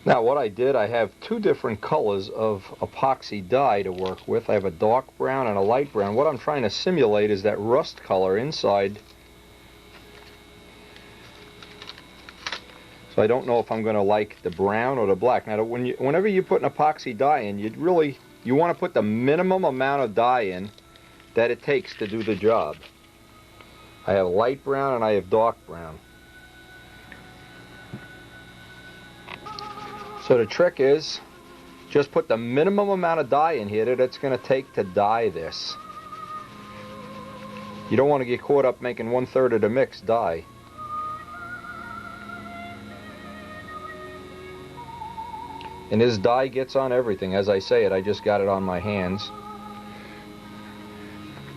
Now what I did, I have two different colors of epoxy dye to work with. I have a dark brown and a light brown. What I'm trying to simulate is that rust color inside. So I don't know if I'm going to like the brown or the black. Now whenever you put an epoxy dye in, you want to put the minimum amount of dye in that it takes to do the job. I have light brown and I have dark brown. So the trick is, just put the minimum amount of dye in here that it's going to take to dye this. You don't want to get caught up making 1/3 of the mix dye. And this dye gets on everything. As I say it, I just got it on my hands.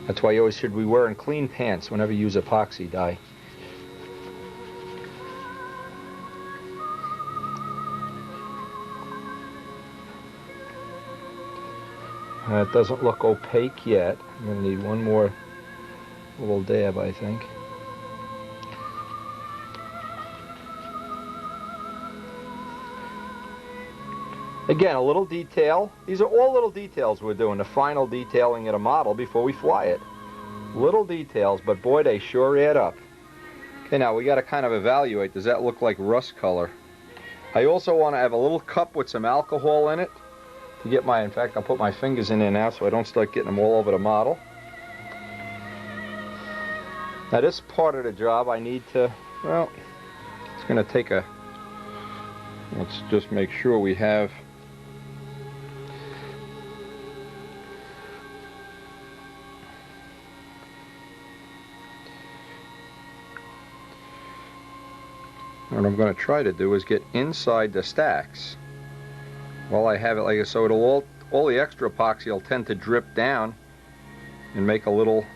That's why you always should be wearing clean pants whenever you use epoxy dye. It doesn't look opaque yet. I'm going to need one more little dab, I think. Again, a little detail. These are all little details we're doing, the final detailing of a model before we fly it. Little details, but boy, they sure add up. Okay, now we got to kind of evaluate. Does that look like rust color? I also want to have a little cup with some alcohol in it to get in fact, I'll put my fingers in there now so I don't start getting them all over the model. Now this part of the job I need to, well, it's going to take let's just make sure we have what I'm going to try to do is get inside the stacks while I have it like this, so it'll all the extra epoxy will tend to drip down and make a little,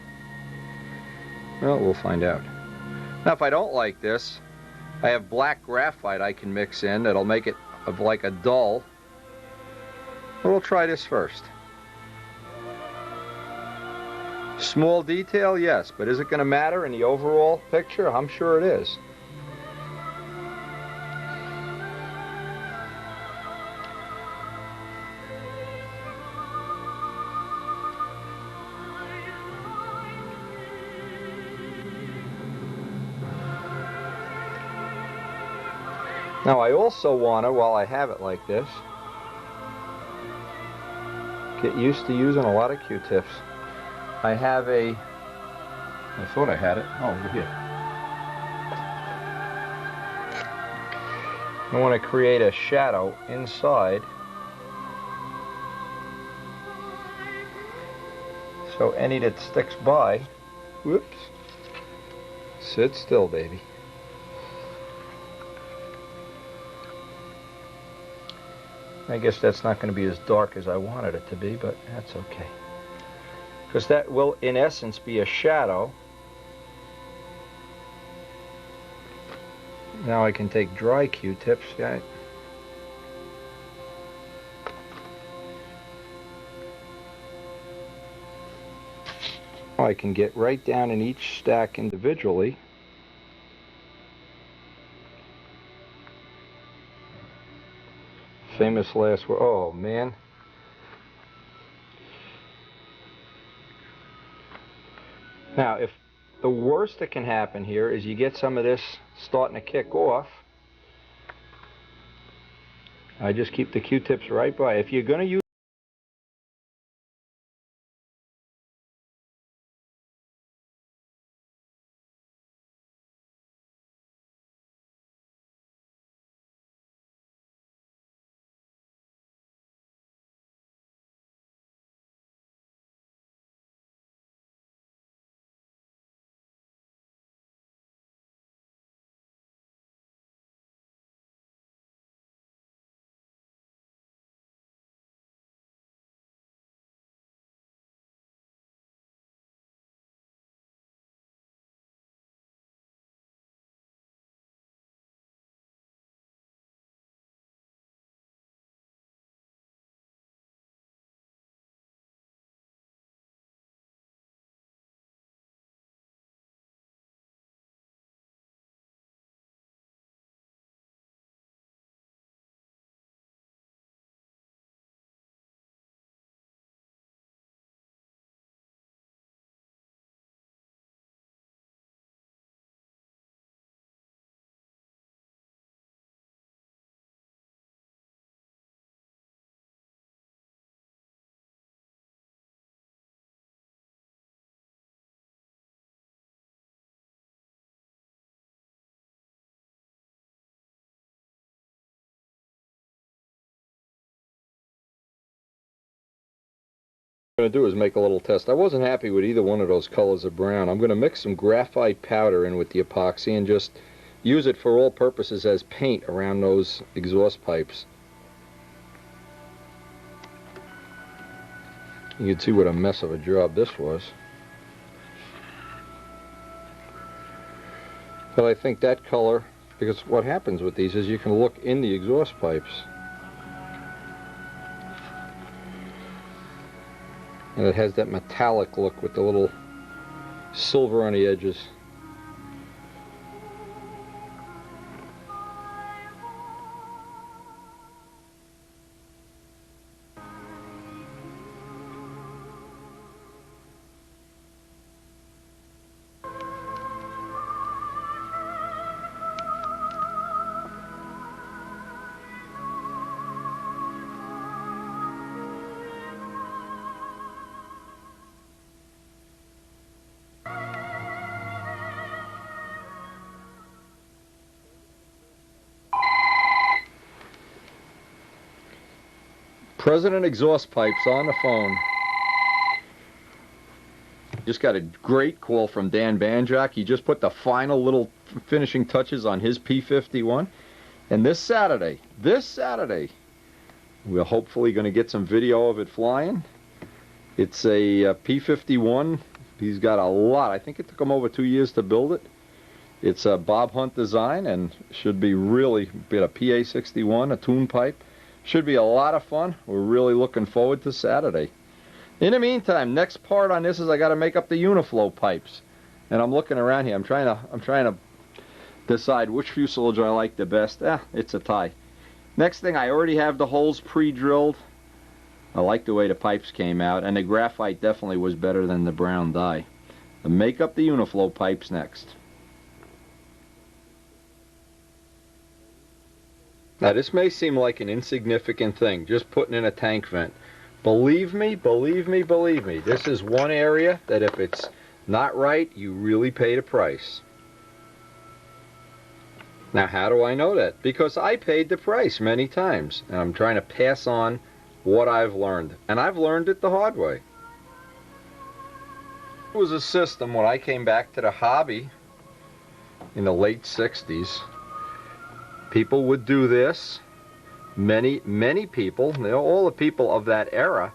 well, we'll find out. Now if I don't like this, I have black graphite I can mix in that'll make it like a dull. We'll try this first. Small detail, yes, but is it going to matter in the overall picture? I'm sure it is. Now I also want to, while I have it like this, get used to using a lot of Q-tips. I have I thought I had it. Oh, over here. I want to create a shadow inside. So any that sticks by, whoops, sit still, baby. I guess that's not going to be as dark as I wanted it to be, but that's okay. Because that will, in essence, be a shadow. Now I can take dry Q-tips, guys. I can get right down in each stack individually. Famous last word. Oh man. Now, if the worst that can happen here is you get some of this starting to kick off, I just keep the Q-tips right by. If you're going to use going to do is make a little test. I wasn't happy with either one of those colors of brown. I'm going to mix some graphite powder in with the epoxy and just use it for all purposes as paint around those exhaust pipes. You can see what a mess of a job this was. But I think that color, because what happens with these is you can look in the exhaust pipes. And it has that metallic look with the little silver on the edges. President Exhaust Pipes on the phone. Just got a great call from Dan Banjak. He just put the final little finishing touches on his P51. And this Saturday, we're hopefully going to get some video of it flying. It's a P51. He's got a lot. I think it took him over 2 years to build it. It's a Bob Hunt design and should be really be a PA61, a tune pipe. Should be a lot of fun. We're really looking forward to Saturday. In the meantime, next part on this is I got to make up the Uniflow pipes, and I'm looking around here. I'm trying to decide which fuselage I like the best. It's a tie. Next thing, I already have the holes pre-drilled. I like the way the pipes came out, and the graphite definitely was better than the brown dye. I'll make up the Uniflow pipes next. Now this may seem like an insignificant thing, just putting in a tank vent. Believe me, this is one area that if it's not right, you really pay the price. Now how do I know that? Because I paid the price many times, and I'm trying to pass on what I've learned. And I've learned it the hard way. It was a system when I came back to the hobby in the late 60s. People would do this, many people, all the people of that era,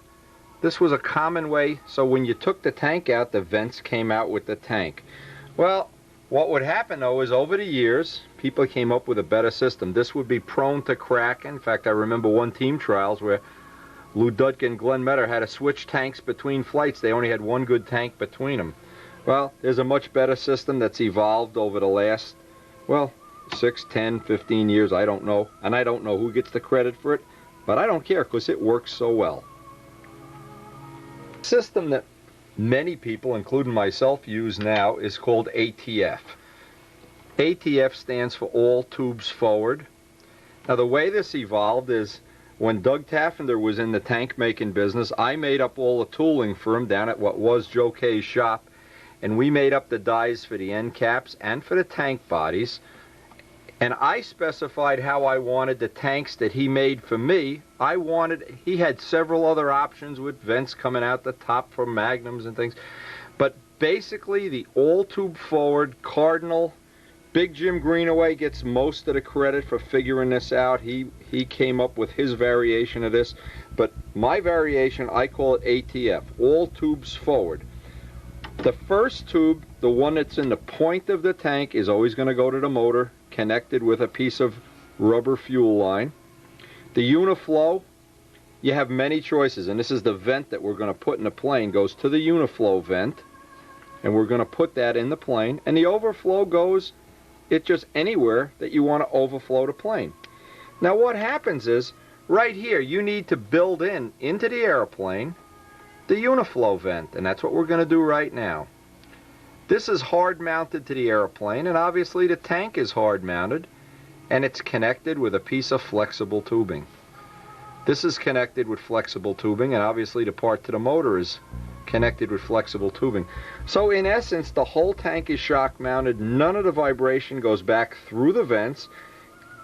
this was a common way. So when you took the tank out, the vents came out with the tank. Well, what would happen though is over the years, people came up with a better system. This would be prone to crack. In fact, I remember one team trials where Lou Dudkin and Glenn Metter had to switch tanks between flights. They only had one good tank between them. Well, there's a much better system that's evolved over the last, well, 6, 10, 15 years, I don't know. And I don't know who gets the credit for it, but I don't care because it works so well. The system that many people, including myself, use now is called ATF. ATF stands for All Tubes Forward. Now the way this evolved is when Doug Taffender was in the tank making business, I made up all the tooling for him down at what was Joe Kay's shop, and we made up the dies for the end caps and for the tank bodies. And I specified how I wanted the tanks that he made for me. He had several other options with vents coming out the top for magnums and things. But basically the all tube forward Cardinal, Big Jim Greenaway gets most of the credit for figuring this out. He came up with his variation of this. But my variation, I call it ATF, all tubes forward. The first tube, the one that's in the point of the tank, is always going to go to the motor, connected with a piece of rubber fuel line. The Uniflow, you have many choices, and this is the vent that we're going to put in the plane, goes to the Uniflow vent, and we're going to put that in the plane. And the overflow goes, it's just anywhere that you want to overflow the plane. Now what happens is, right here, you need to build into the airplane the Uniflow vent, and that's what we're going to do right now. This is hard mounted to the airplane, and obviously the tank is hard mounted, and it's connected with a piece of flexible tubing. This is connected with flexible tubing, and obviously the part to the motor is connected with flexible tubing. So in essence, the whole tank is shock mounted. None of the vibration goes back through the vents,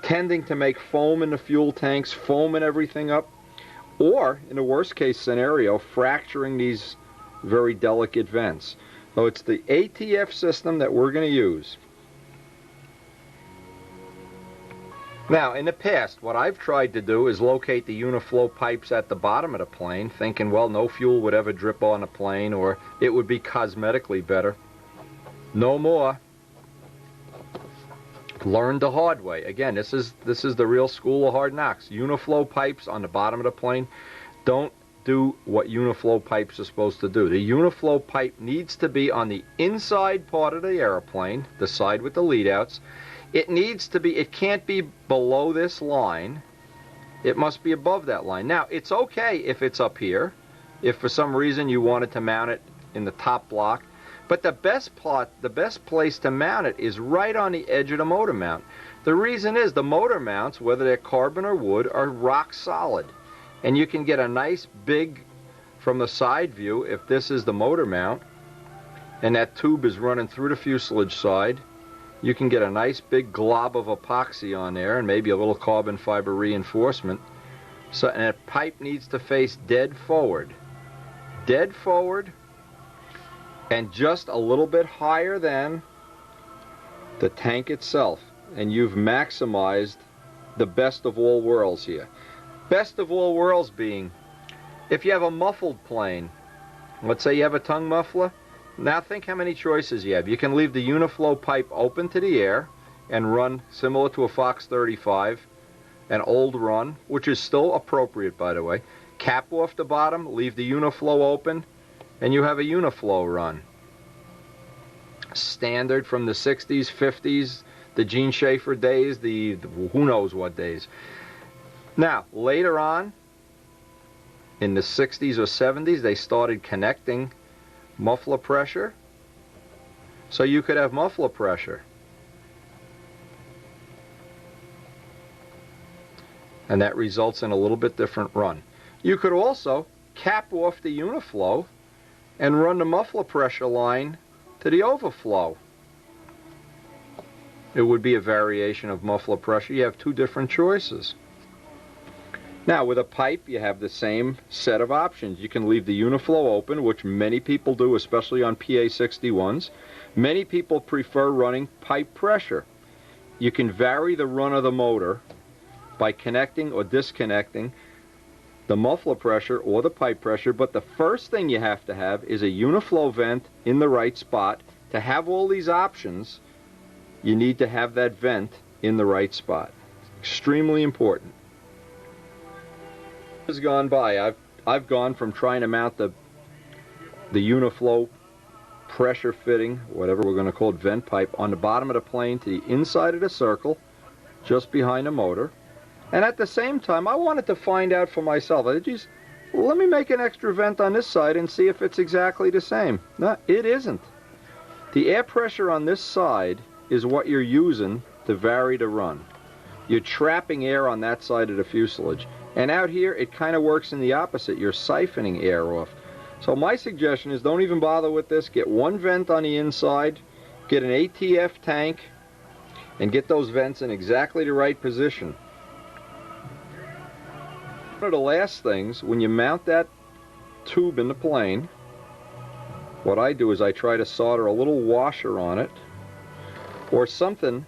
tending to make foam in the fuel tanks, foaming everything up, or in the worst case scenario, fracturing these very delicate vents. So it's the ATF system that we're going to use. Now, in the past, what I've tried to do is locate the Uniflow pipes at the bottom of the plane, thinking, well, no fuel would ever drip on the plane, or it would be cosmetically better. No more. Learned the hard way. Again, this is the real school of hard knocks. Uniflow pipes on the bottom of the plane don't do what Uniflow pipes are supposed to do. The Uniflow pipe needs to be on the inside part of the airplane, the side with the lead outs. It can't be below this line. It must be above that line. Now, it's okay if it's up here, if for some reason you wanted to mount it in the top block, but the best place to mount it is right on the edge of the motor mount. The reason is the motor mounts, whether they're carbon or wood, are rock solid. And you can get a nice big, from the side view, if this is the motor mount, and that tube is running through the fuselage side, you can get a nice big glob of epoxy on there, and maybe a little carbon fiber reinforcement. So, and that pipe needs to face dead forward, and just a little bit higher than the tank itself. And you've maximized the best of all worlds here. Best of all worlds being, if you have a muffled plane, let's say you have a tongue muffler, now think how many choices you have. You can leave the Uniflow pipe open to the air and run similar to a Fox 35, an old run, which is still appropriate, by the way. Cap off the bottom, leave the Uniflow open, and you have a Uniflow run. Standard from the 60s, 50s, the Gene Schaefer days, the who knows what days. Now, later on, in the 60s or 70s, they started connecting muffler pressure, so you could have muffler pressure. And that results in a little bit different run. You could also cap off the Uniflow and run the muffler pressure line to the overflow. It would be a variation of muffler pressure. You have two different choices. Now, with a pipe, you have the same set of options. You can leave the Uniflow open, which many people do, especially on PA61s. Many people prefer running pipe pressure. You can vary the run of the motor by connecting or disconnecting the muffler pressure or the pipe pressure, but the first thing you have to have is a uniflow vent in the right spot. To have all these options, you need to have that vent in the right spot. Extremely important. Has gone by. I've gone from trying to mount the uniflow pressure fitting, whatever we're going to call it, vent pipe, on the bottom of the plane to the inside of the circle, just behind the motor. And at the same time, I wanted to find out for myself. Geez, let me make an extra vent on this side and see if it's exactly the same. No, it isn't. The air pressure on this side is what you're using to vary the run. You're trapping air on that side of the fuselage. And out here, it kind of works in the opposite. You're siphoning air off. So my suggestion is don't even bother with this. Get one vent on the inside, get an ATF tank, and get those vents in exactly the right position. One of the last things, when you mount that tube in the plane, what I do is I try to solder a little washer on it, or something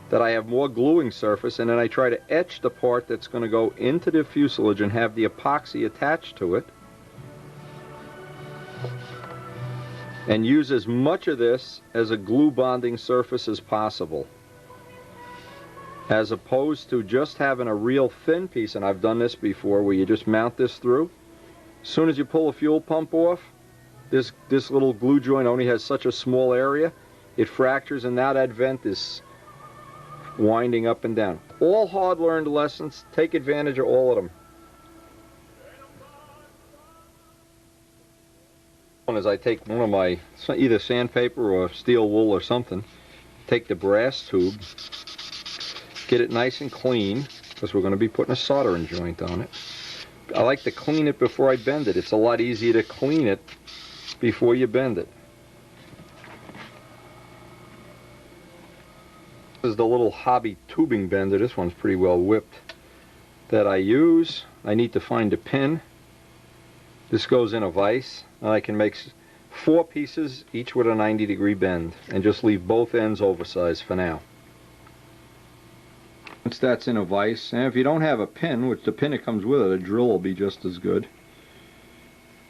that I have more gluing surface, and then I try to etch the part that's going to go into the fuselage and have the epoxy attached to it, and use as much of this as a glue bonding surface as possible, as opposed to just having a real thin piece. And I've done this before, where you just mount this through. As soon as you pull a fuel pump off, this little glue joint only has such a small area, it fractures, and now that vent is winding up and down. All hard-learned lessons. Take advantage of all of them. As I take one of my, either sandpaper or steel wool or something, take the brass tube, get it nice and clean, because we're going to be putting a soldering joint on it. I like to clean it before I bend it. It's a lot easier to clean it before you bend it. This is the little hobby tubing bender. This one's pretty well whipped, that I use. I need to find a pin. This goes in a vise, and I can make 4 pieces, each with a 90-degree bend, and just leave both ends oversized for now. Once that's in a vise, and if you don't have a pin, which the pin that comes with it, a drill will be just as good.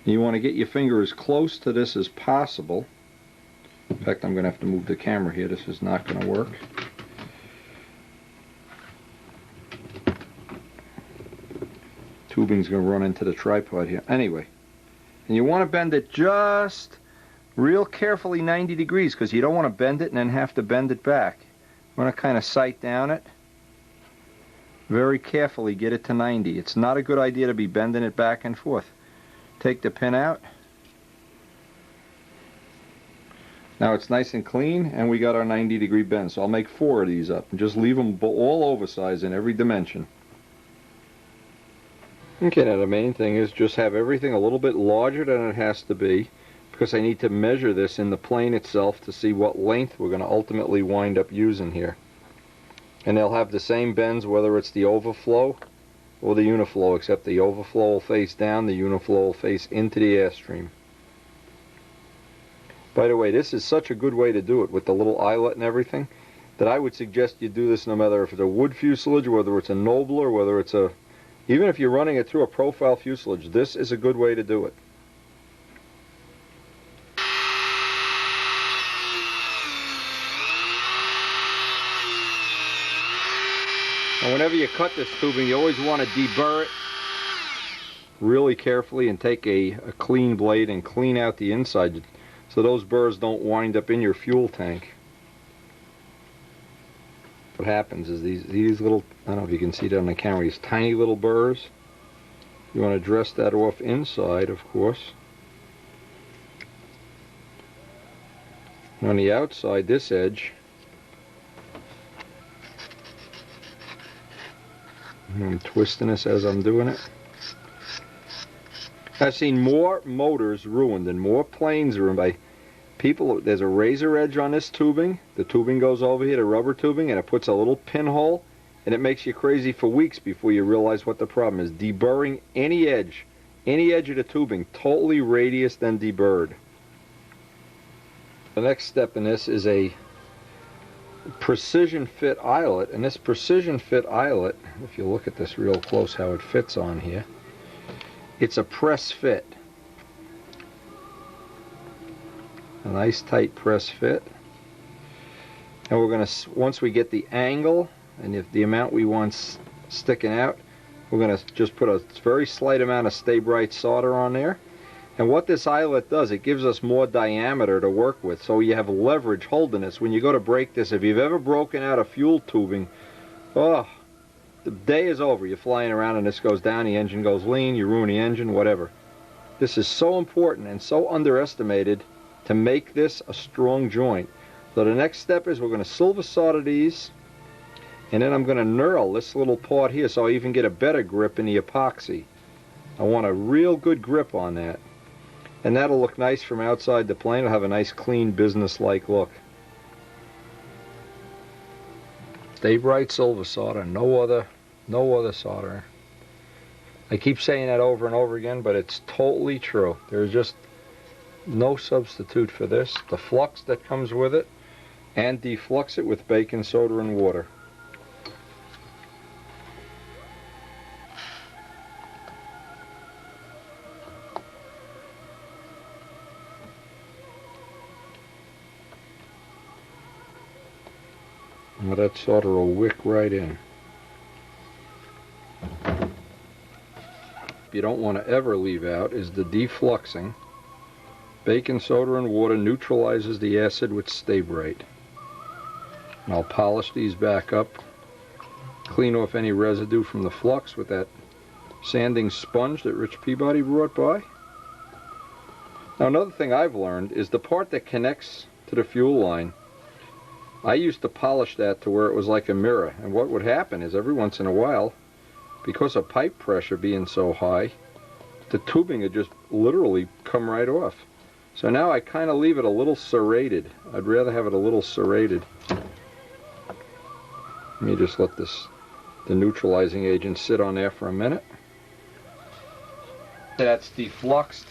You want to get your finger as close to this as possible. In fact, I'm going to have to move the camera here. This is not going to work. Tubing's going to run into the tripod here. Anyway, and you want to bend it just real carefully 90 degrees, because you don't want to bend it and then have to bend it back. You want to kind of sight down it. Very carefully get it to 90. It's not a good idea to be bending it back and forth. Take the pin out. Now it's nice and clean, and we got our 90-degree bend. So I'll make 4 of these up and just leave them all oversized in every dimension. Okay, now the main thing is just have everything a little bit larger than it has to be, because I need to measure this in the plane itself to see what length we're going to ultimately wind up using here. And they'll have the same bends whether it's the overflow or the uniflow, except the overflow will face down, the uniflow will face into the airstream. By the way, this is such a good way to do it with the little eyelet and everything, that I would suggest you do this no matter if it's a wood fuselage, whether it's a Nobler, whether it's a, even if you're running it through a profile fuselage, this is a good way to do it. And whenever you cut this tubing, you always want to deburr it really carefully and take a clean blade and clean out the inside so those burrs don't wind up in your fuel tank. What happens is these little, I don't know if you can see that on the camera, these tiny little burrs, you want to dress that off inside, of course. And on the outside, this edge, I'm twisting this as I'm doing it. I've seen more motors ruined and more planes ruined by people. There's a razor edge on this tubing. The tubing goes over here, the rubber tubing, and it puts a little pinhole, and it makes you crazy for weeks before you realize what the problem is. Deburring any edge of the tubing, totally radius then deburred. The next step in this is a precision fit eyelet, and this precision fit eyelet, if you look at this real close how it fits on here, it's a press fit. A nice tight press fit. And we're going to, once we get the angle and if the amount we want sticking out, we're going to just put a very slight amount of Stay-Brite solder on there. And what this eyelet does, it gives us more diameter to work with, so you have leverage holding this. When you go to break this, if you've ever broken out a fuel tubing, oh, the day is over. You're flying around and this goes down, the engine goes lean, you ruin the engine, whatever. This is so important and so underestimated to make this a strong joint. So the next step is we're going to silver solder these, and then I'm going to knurl this little part here so I even get a better grip in the epoxy. I want a real good grip on that. And that'll look nice from outside the plane. It'll have a nice, clean, business-like look. Stay-Brite silver solder, no other solder. I keep saying that over and over again, but it's totally true. There's just no substitute for this. The flux that comes with it, and deflux it with baking soda and water. Well, that solder will wick right in. You don't want to ever leave out is the defluxing. Baking soda and water neutralizes the acid with Stay-Brite. And I'll polish these back up, clean off any residue from the flux with that sanding sponge that Rich Peabody brought by. Now another thing I've learned is the part that connects to the fuel line, I used to polish that to where it was like a mirror, and what would happen is every once in a while, because of pipe pressure being so high, the tubing would just literally come right off. So now I kind of leave it a little serrated. I'd rather have it a little serrated. Let me just let the neutralizing agent sit on there for a minute. That's defluxed.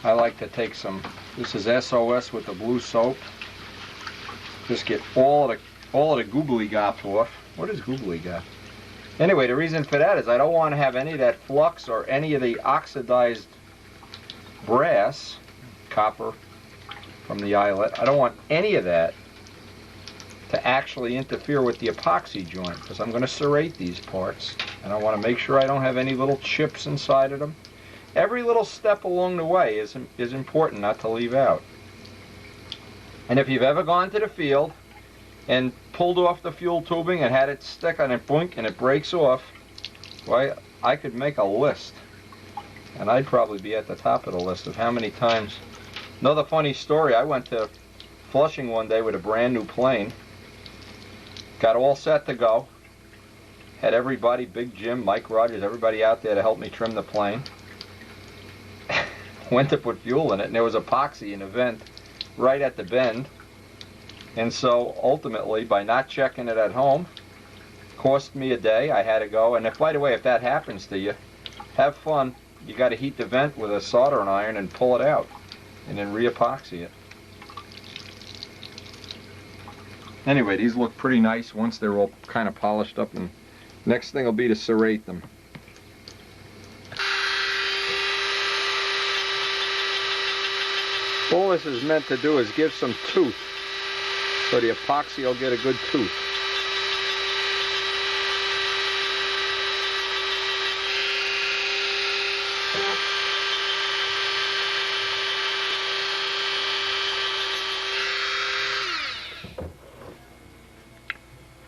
I like to take some, this is SOS with the blue soap. Just get all of the googly gop off. What is googly gop? Anyway, the reason for that is I don't want to have any of that flux or any of the oxidized brass, copper from the eyelet. I don't want any of that to actually interfere with the epoxy joint, because I'm going to serrate these parts, and I want to make sure I don't have any little chips inside of them. Every little step along the way is important not to leave out. And if you've ever gone to the field and pulled off the fuel tubing and had it stick on it, boink, and it breaks off, well, I could make a list. And I'd probably be at the top of the list of how many times. Another funny story, I went to Flushing one day with a brand new plane. Got all set to go. Had everybody, Big Jim, Mike Rogers, everybody out there to help me trim the plane. Went to put fuel in it, and there was epoxy in the vent right at the bend. And so ultimately, by not checking it at home, cost me a day. I had to go. And if, by the way, if that happens to you, have fun. You got to heat the vent with a soldering iron and pull it out, and then re-epoxy it. Anyway, these look pretty nice once they're all kind of polished up, and next thing will be to serrate them. All this is meant to do is give some tooth, so the epoxy will get a good tooth.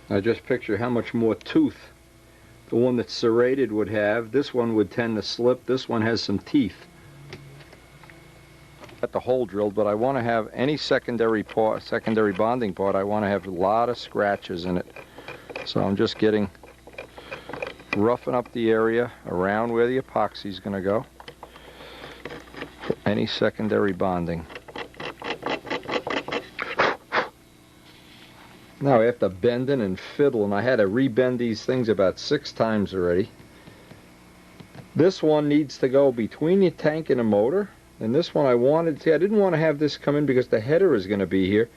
Now just picture how much more tooth the one that's serrated would have. This one would tend to slip. This one has some teeth. Got the hole drilled, but I want to have any secondary bonding part, I want to have a lot of scratches in it. So I'm just roughing up the area around where the epoxy is going to go for any secondary bonding. Now after bending and fiddling, I had to rebend these things about 6 times already. This one needs to go between the tank and the motor. And this one I didn't want to have this come in because the header is going to be here.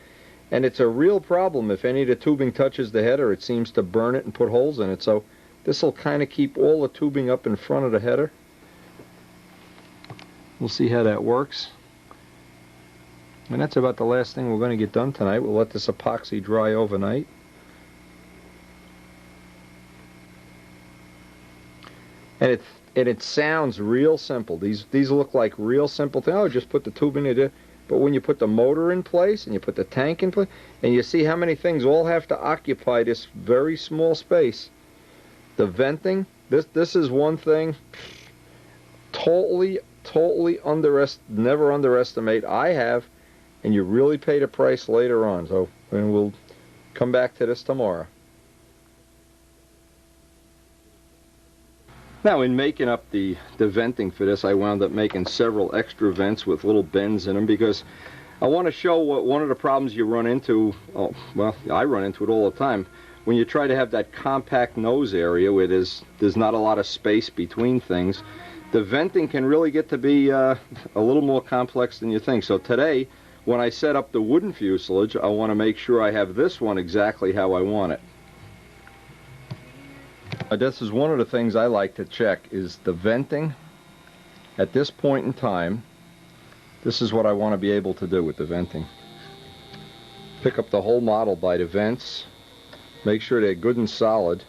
And it's a real problem. If any of the tubing touches the header, it seems to burn it and put holes in it. So this will kind of keep all the tubing up in front of the header. We'll see how that works. And that's about the last thing we're going to get done tonight. We'll let this epoxy dry overnight. And it sounds real simple. These look like real simple things. Oh, just put the tubing in there. But when you put the motor in place and you put the tank in place, and you see how many things all have to occupy this very small space. The venting, this is one thing. Totally never underestimate. I have, and you really pay the price later on. So, and we'll come back to this tomorrow. Now, in making up the venting for this, I wound up making several extra vents with little bends in them because I want to show what one of the problems you run into. Oh, well, I run into it all the time. When you try to have that compact nose area where there's not a lot of space between things, the venting can really get to be a little more complex than you think. So today, when I set up the wooden fuselage, I want to make sure I have this one exactly how I want it. This is one of the things I like to check is the venting. At this point in time, this is what I want to be able to do with the venting. Pick up the whole model by the vents. Make sure they're good and solid.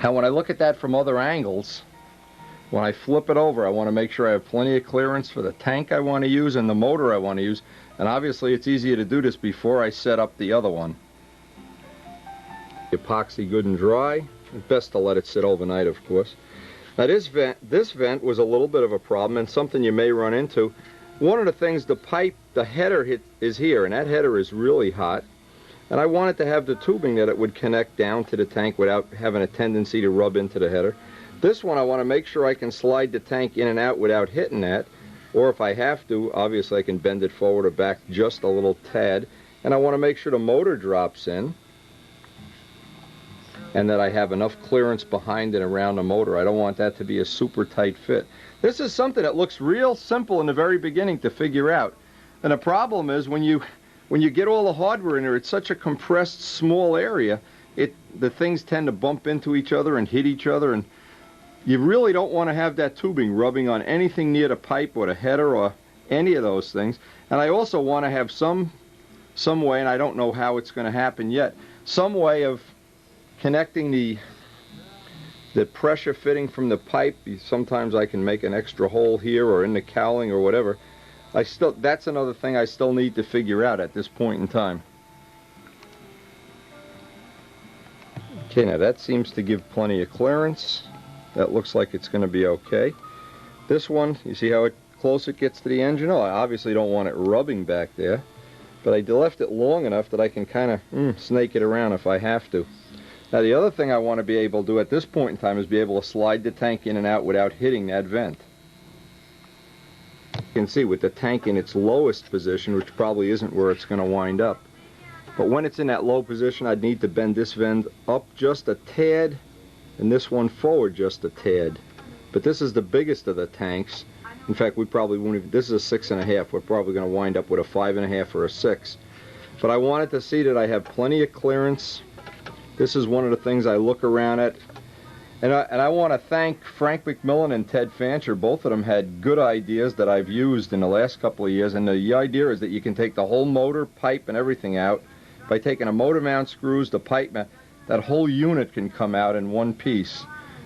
Now when I look at that from other angles, when I flip it over, I want to make sure I have plenty of clearance for the tank I want to use and the motor I want to use. And obviously it's easier to do this before I set up the other one. Epoxy good and dry. It's best to let it sit overnight, of course. Now this vent was a little bit of a problem and something you may run into. One of the things, the header is here, and that header is really hot. And I wanted to have the tubing that it would connect down to the tank without having a tendency to rub into the header. This one I want to make sure I can slide the tank in and out without hitting that. Or if I have to, obviously I can bend it forward or back just a little tad. And I want to make sure the motor drops in, and that I have enough clearance behind and around the motor. I don't want that to be a super tight fit. This is something that looks real simple in the very beginning to figure out. And the problem is when you get all the hardware in there, it's such a compressed small area, the things tend to bump into each other and hit each other, and you really don't want to have that tubing rubbing on anything near the pipe or the header or any of those things. And I also want to have some way, and I don't know how it's going to happen yet, some way of connecting the pressure fitting from the pipe. Sometimes I can make an extra hole here or in the cowling or whatever. That's another thing I still need to figure out at this point in time. Okay, now that seems to give plenty of clearance. That looks like it's going to be okay. This one, you see how close it gets to the engine? Oh, I obviously don't want it rubbing back there, but I left it long enough that I can kind of snake it around if I have to. Now the other thing I want to be able to do at this point in time is be able to slide the tank in and out without hitting that vent. You can see with the tank in its lowest position, which probably isn't where it's going to wind up. But when it's in that low position, I'd need to bend this vent up just a tad and this one forward just a tad. But this is the biggest of the tanks. In fact, we probably won't even, this is a 6.5. We're probably going to wind up with a 5.5 or a 6. But I wanted to see that I have plenty of clearance. This is one of the things I look around at. And I want to thank Frank McMillan and Ted Fancher. Both of them had good ideas that I've used in the last couple of years. And the idea is that you can take the whole motor, pipe, and everything out. By taking a motor mount screws, the pipe mount, that whole unit can come out in one piece.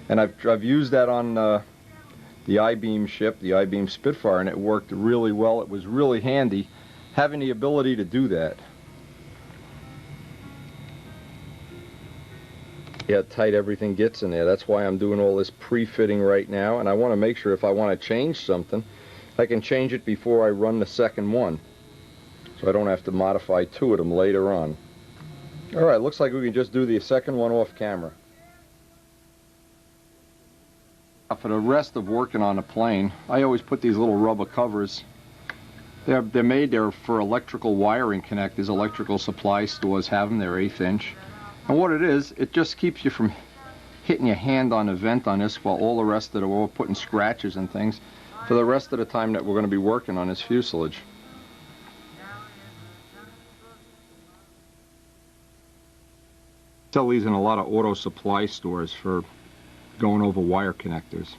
And I've used that on the I-beam ship, the I-beam Spitfire, and it worked really well. It was really handy having the ability to do that. Yeah, tight everything gets in there. That's why I'm doing all this pre-fitting right now, and I want to make sure if I want to change something, I can change it before I run the second one, so I don't have to modify two of them later on. Alright, looks like we can just do the second one off camera. For the rest of working on the plane, I always put these little rubber covers. They're made there for electrical wiring connectors. Electrical supply stores have them. They're 1/8 inch. And what it is, it just keeps you from hitting your hand on the vent on this while all the rest of it, we're putting scratches and things for the rest of the time that we're going to be working on this fuselage. Sell these in a lot of auto supply stores for going over wire connectors.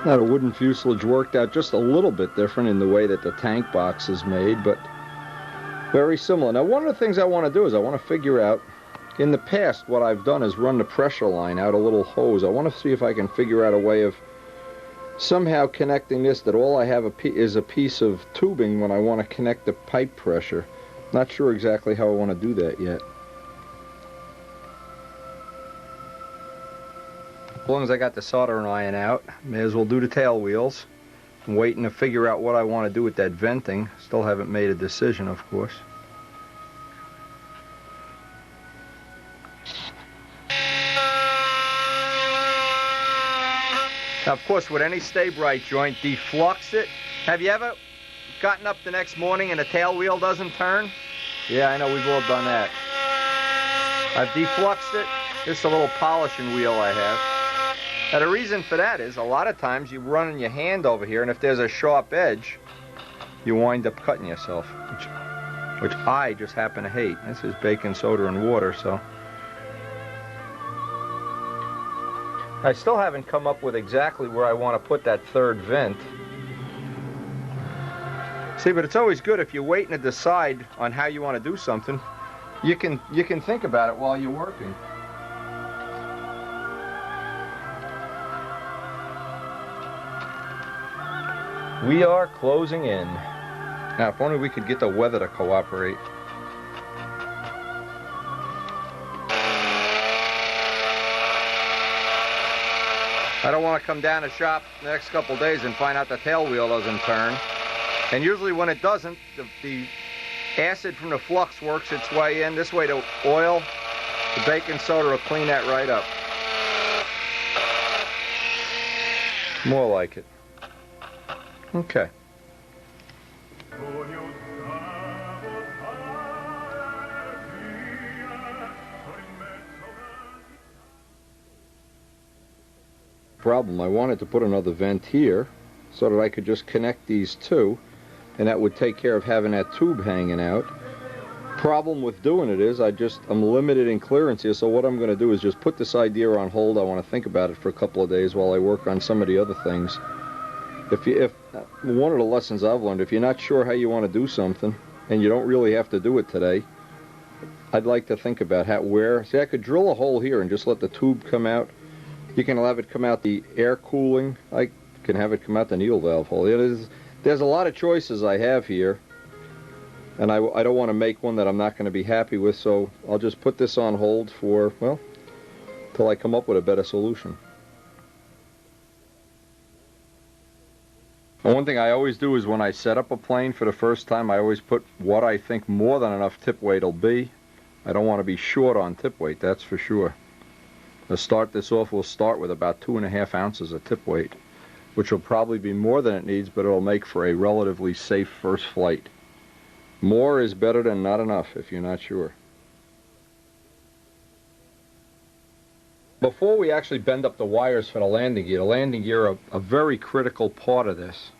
Now the wooden fuselage worked out just a little bit different in the way that the tank box is made, but very similar. Now one of the things I want to do is I want to figure out, in the past what I've done is run the pressure line out a little hose. I want to see if I can figure out a way of somehow connecting this, that all I have is a piece of tubing when I want to connect the pipe pressure. Not sure exactly how I want to do that yet. As long as I got the soldering iron out, may as well do the tail wheels. I'm waiting to figure out what I want to do with that venting. Still haven't made a decision, of course. Now, of course, with any stay-bright joint, deflux it. Have you ever gotten up the next morning and the tail wheel doesn't turn? Yeah, I know, we've all done that. I've defluxed it. This is a little polishing wheel I have. Now the reason for that is a lot of times you run your hand over here, and if there's a sharp edge, you wind up cutting yourself, which I just happen to hate. This is baking soda and water, so. I still haven't come up with exactly where I want to put that third vent. See, but it's always good if you're waiting to decide on how you want to do something. You can think about it while you're working. We are closing in. Now, if only we could get the weather to cooperate. I don't want to come down to shop the next couple days and find out the tail wheel doesn't turn. And usually when it doesn't, the acid from the flux works its way in. This way the oil, the baking soda will clean that right up. More like it. Okay. Problem, I wanted to put another vent here so that I could just connect these two, and that would take care of having that tube hanging out. Problem with doing it is I'm limited in clearance here, so what I'm going to do is just put this idea on hold. I want to think about it for a couple of days while I work on some of the other things. If one of the lessons I've learned, if you're not sure how you want to do something and you don't really have to do it today, I'd like to think about see, I could drill a hole here and just let the tube come out. You can have it come out the air cooling. I can have it come out the needle valve hole. There's a lot of choices I have here, and I don't want to make one that I'm not going to be happy with, so I'll just put this on hold for, well, till I come up with a better solution. And one thing I always do is when I set up a plane for the first time, I always put what I think more than enough tip weight will be. I don't want to be short on tip weight, that's for sure. To start this off, we'll start with about 2.5 ounces of tip weight, which will probably be more than it needs, but it'll make for a relatively safe first flight. More is better than not enough if you're not sure. Before we actually bend up the wires for the landing gear are a very critical part of this.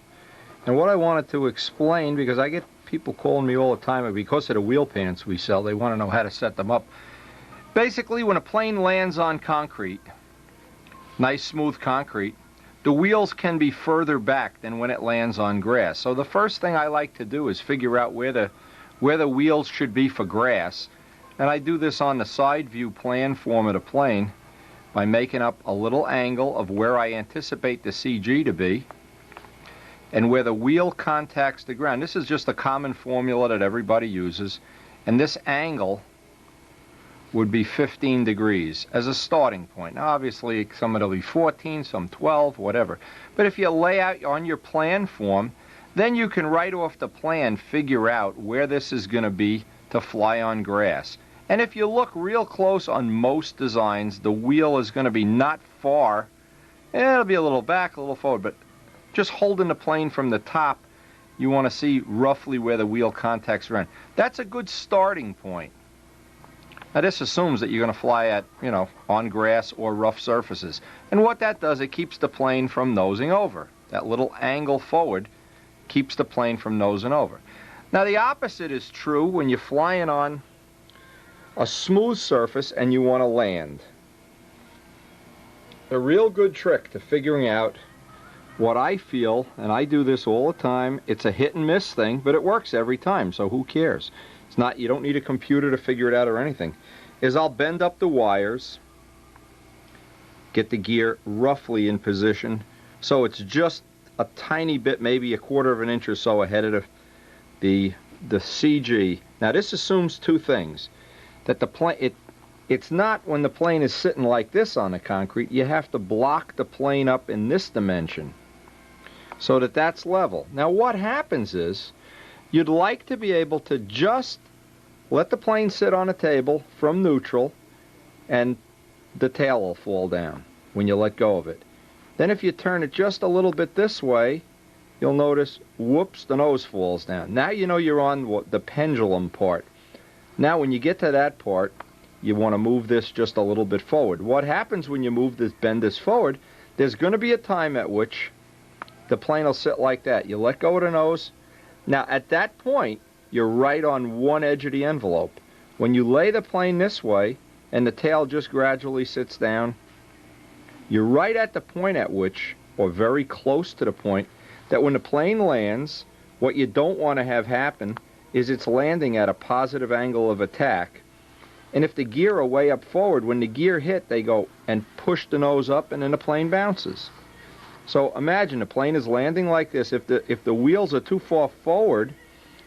And what I wanted to explain, because I get people calling me all the time, and because of the wheel pants we sell, they want to know how to set them up. Basically, when a plane lands on concrete, nice smooth concrete, the wheels can be further back than when it lands on grass. So the first thing I like to do is figure out where the wheels should be for grass. And I do this on the side view plan form of the plane by making up a little angle of where I anticipate the CG to be and where the wheel contacts the ground. This is just a common formula that everybody uses, and this angle would be 15 degrees as a starting point. Now obviously some it'll be 14, some 12, whatever. But if you lay out on your plan form, then you can right off the plan figure out where this is going to be to fly on grass. And if you look real close on most designs, the wheel is going to be not far. It'll be a little back, a little forward, but just holding the plane from the top, you want to see roughly where the wheel contacts around. That's a good starting point. Now this assumes that you're going to fly at, on grass or rough surfaces. And what that does, it keeps the plane from nosing over. That little angle forward keeps the plane from nosing over. Now the opposite is true when you're flying on a smooth surface and you want to land. A real good trick to figuring out what I feel, and I do this all the time, it's a hit and miss thing, but it works every time, so who cares? It's not, you don't need a computer to figure it out or anything, is I'll bend up the wires, get the gear roughly in position, so it's just a tiny bit, maybe a quarter of an inch or so ahead of the CG. Now this assumes two things. That the plane, it's not when the plane is sitting like this on the concrete, you have to block the plane up in this dimension so that that's level. Now what happens is, you'd like to be able to just let the plane sit on a table from neutral and the tail will fall down when you let go of it. Then if you turn it just a little bit this way, you'll notice, whoops, the nose falls down. Now you know you're on the pendulum part. Now when you get to that part, you want to move this just a little bit forward. What happens when you move this, bend this forward, there's going to be a time at which the plane will sit like that. You let go of the nose. Now at that point, you're right on one edge of the envelope. When you lay the plane this way and the tail just gradually sits down, you're right at the point at which, or very close to the point, that when the plane lands, what you don't want to have happen is it's landing at a positive angle of attack. And if the gear are way up forward, when the gear hit, they go and push the nose up and then the plane bounces. So imagine the plane is landing like this. If the wheels are too far forward,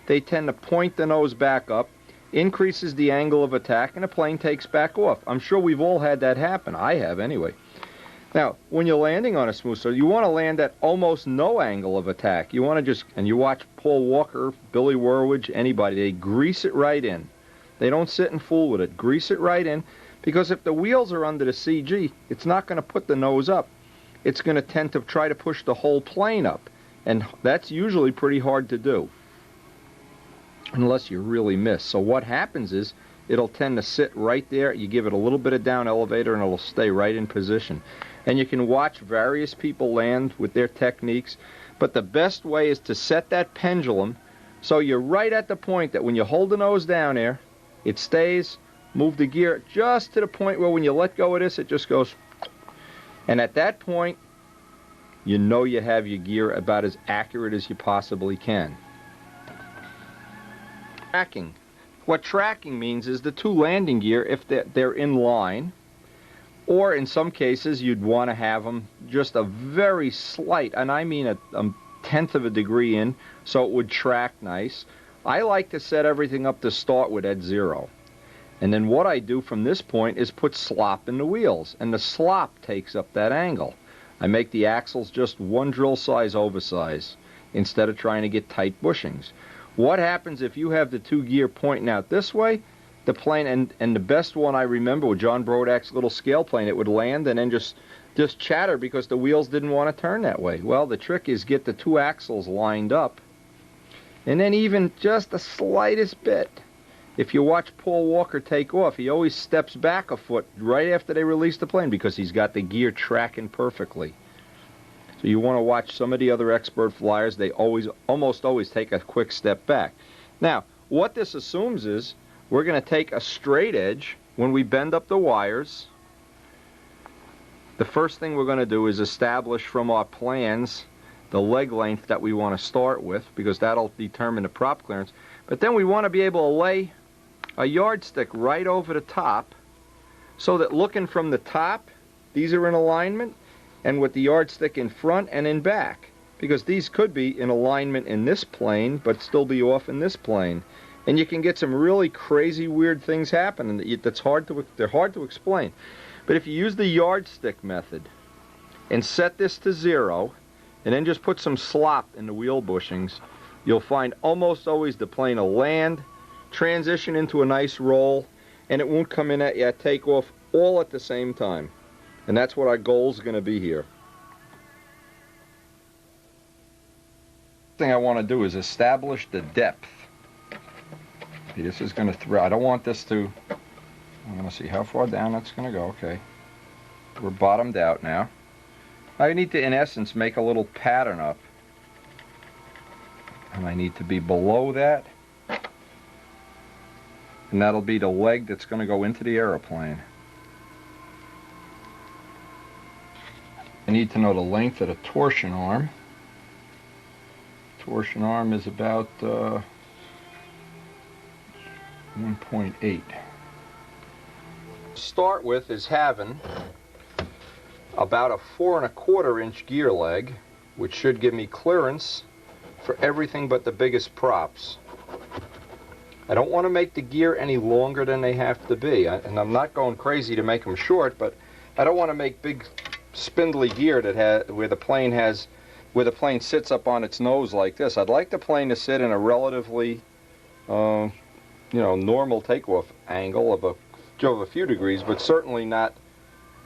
they tend to point the nose back up, increases the angle of attack, and the plane takes back off. I'm sure we've all had that happen. I have anyway. Now, when you're landing on a smooth surface, you want to land at almost no angle of attack. You want to just, and you watch Paul Walker, Billy Werwidge, anybody, they grease it right in. They don't sit and fool with it. Grease it right in, because if the wheels are under the CG, it's not going to put the nose up. It's going to tend to try to push the whole plane up, and that's usually pretty hard to do, unless you really miss. So what happens is, it'll tend to sit right there. You give it a little bit of down elevator, and it'll stay right in position. And you can watch various people land with their techniques, but the best way is to set that pendulum so you're right at the point that when you hold the nose down there, it stays, move the gear just to the point where when you let go of this, it just goes. And at that point, you know you have your gear about as accurate as you possibly can. Tracking. What tracking means is the two landing gear, if they're in line, or in some cases you'd want to have them just a very slight, and I mean a tenth of a degree in, so it would track nice. I like to set everything up to start with at 0. And then what I do from this point is put slop in the wheels, and the slop takes up that angle. I make the axles just one drill size oversize instead of trying to get tight bushings. What happens if you have the two gear pointing out this way? The plane, and the best one I remember with John Brodak's little scale plane, it would land and then just chatter because the wheels didn't want to turn that way. Well, the trick is get the two axles lined up, and then even just the slightest bit. If you watch Paul Walker take off, he always steps back a foot right after they release the plane because he's got the gear tracking perfectly. So you want to watch some of the other expert flyers, they almost always take a quick step back. Now, what this assumes is we're going to take a straight edge when we bend up the wires. The first thing we're going to do is establish from our plans the leg length that we want to start with, because that'll determine the prop clearance. But then we want to be able to lay a yardstick right over the top so that looking from the top, these are in alignment, and with the yardstick in front and in back, because these could be in alignment in this plane but still be off in this plane. And you can get some really crazy, weird things happening they're hard to explain. But if you use the yardstick method and set this to 0, and then just put some slop in the wheel bushings, you'll find almost always the plane will land, transition into a nice roll, and it won't come in at you at takeoff all at the same time. And that's what our goal is going to be here. The thing I want to do is establish the depth. Okay, this is going to throw. I don't want this to. I'm going to see how far down that's going to go. Okay, we're bottomed out now. I need to, in essence, make a little pattern up, and I need to be below that and that'll be the leg that's going to go into the aeroplane. I need to know the length of the torsion arm. Torsion arm is about 1.8. Start with is having about a 4 1/4 inch gear leg, which should give me clearance for everything but the biggest props. I don't want to make the gear any longer than they have to be, and I'm not going crazy to make them short, but I don't want to make big spindly gear that where the plane sits up on its nose like this. I'd like the plane to sit in a relatively normal takeoff angle of a few degrees, but certainly not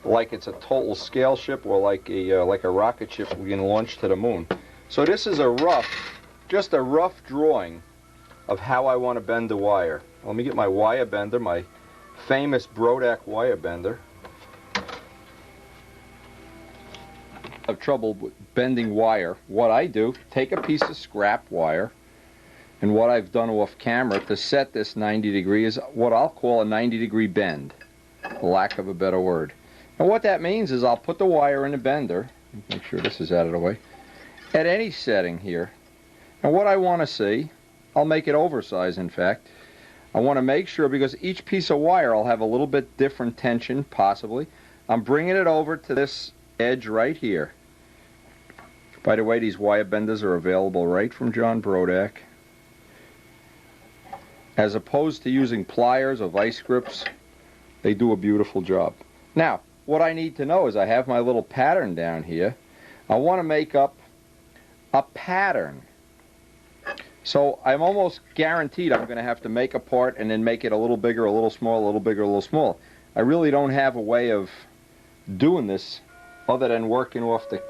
like it's a total scale ship or like a rocket ship we can launch to the moon. So this is just a rough drawing of how I want to bend the wire. Let me get my wire bender, my famous Brodak wire bender. I have trouble with bending wire. What I do, take a piece of scrap wire, and what I've done off camera to set this 90 degree is what I'll call a 90-degree bend, for lack of a better word. And what that means is I'll put the wire in the bender, make sure this is out of the way, at any setting here. And what I want to see, I'll make it oversized in fact. I want to make sure, because each piece of wire will have a little bit different tension, possibly. I'm bringing it over to this edge right here. By the way, these wire benders are available right from John Brodak. As opposed to using pliers or vice grips, they do a beautiful job. Now, what I need to know is I have my little pattern down here. I want to make up a pattern. So I'm almost guaranteed I'm going to have to make a part and then make it a little bigger, a little small, a little bigger, a little small. I really don't have a way of doing this other than working off the...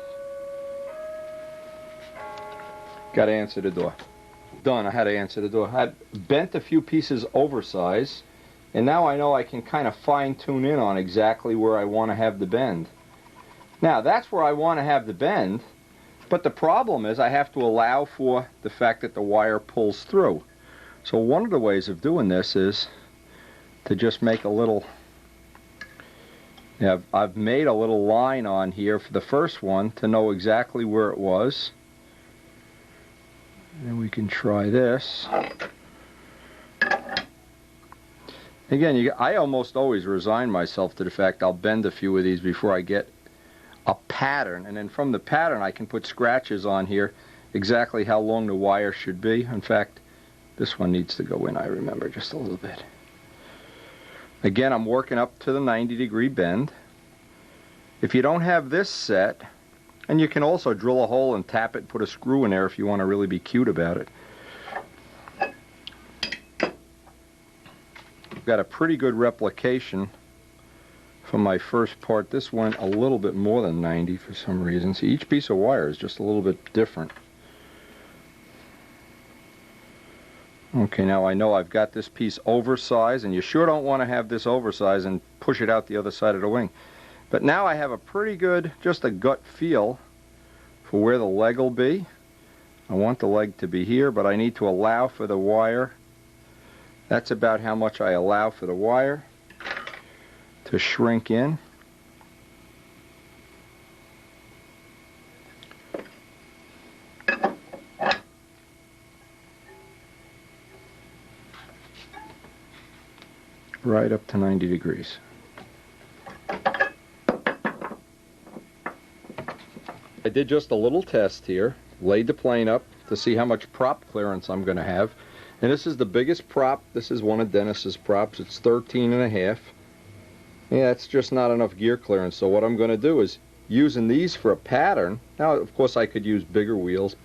Got to answer the door. Done. I had to answer the door. I bent a few pieces oversized, and now I know I can kind of fine-tune in on exactly where I want to have the bend. Now, that's where I want to have the bend, but the problem is I have to allow for the fact that the wire pulls through. So one of the ways of doing this is to just make a little... I've made a little line on here for the first one to know exactly where it was. And we can try this. Again, I almost always resign myself to the fact I'll bend a few of these before I get a pattern, and then from the pattern I can put scratches on here exactly how long the wire should be. In fact, this one needs to go in, I remember, just a little bit. Again, I'm working up to the 90-degree bend. If you don't have this set, and you can also drill a hole and tap it, put a screw in there if you want to really be cute about it. I've got a pretty good replication from my first part. This went a little bit more than 90 for some reason. See, each piece of wire is just a little bit different. Okay, now I know I've got this piece oversized, and you sure don't want to have this oversized and push it out the other side of the wing. But now I have a pretty good, just a gut feel for where the leg will be. I want the leg to be here, but I need to allow for the wire. That's about how much I allow for the wire to shrink in. Right up to 90 degrees. I did just a little test here, laid the plane up to see how much prop clearance I'm going to have. And this is the biggest prop. This is one of Dennis's props. It's 13.5. Yeah, it's just not enough gear clearance. So what I'm going to do is, using these for a pattern, now of course I could use bigger wheels,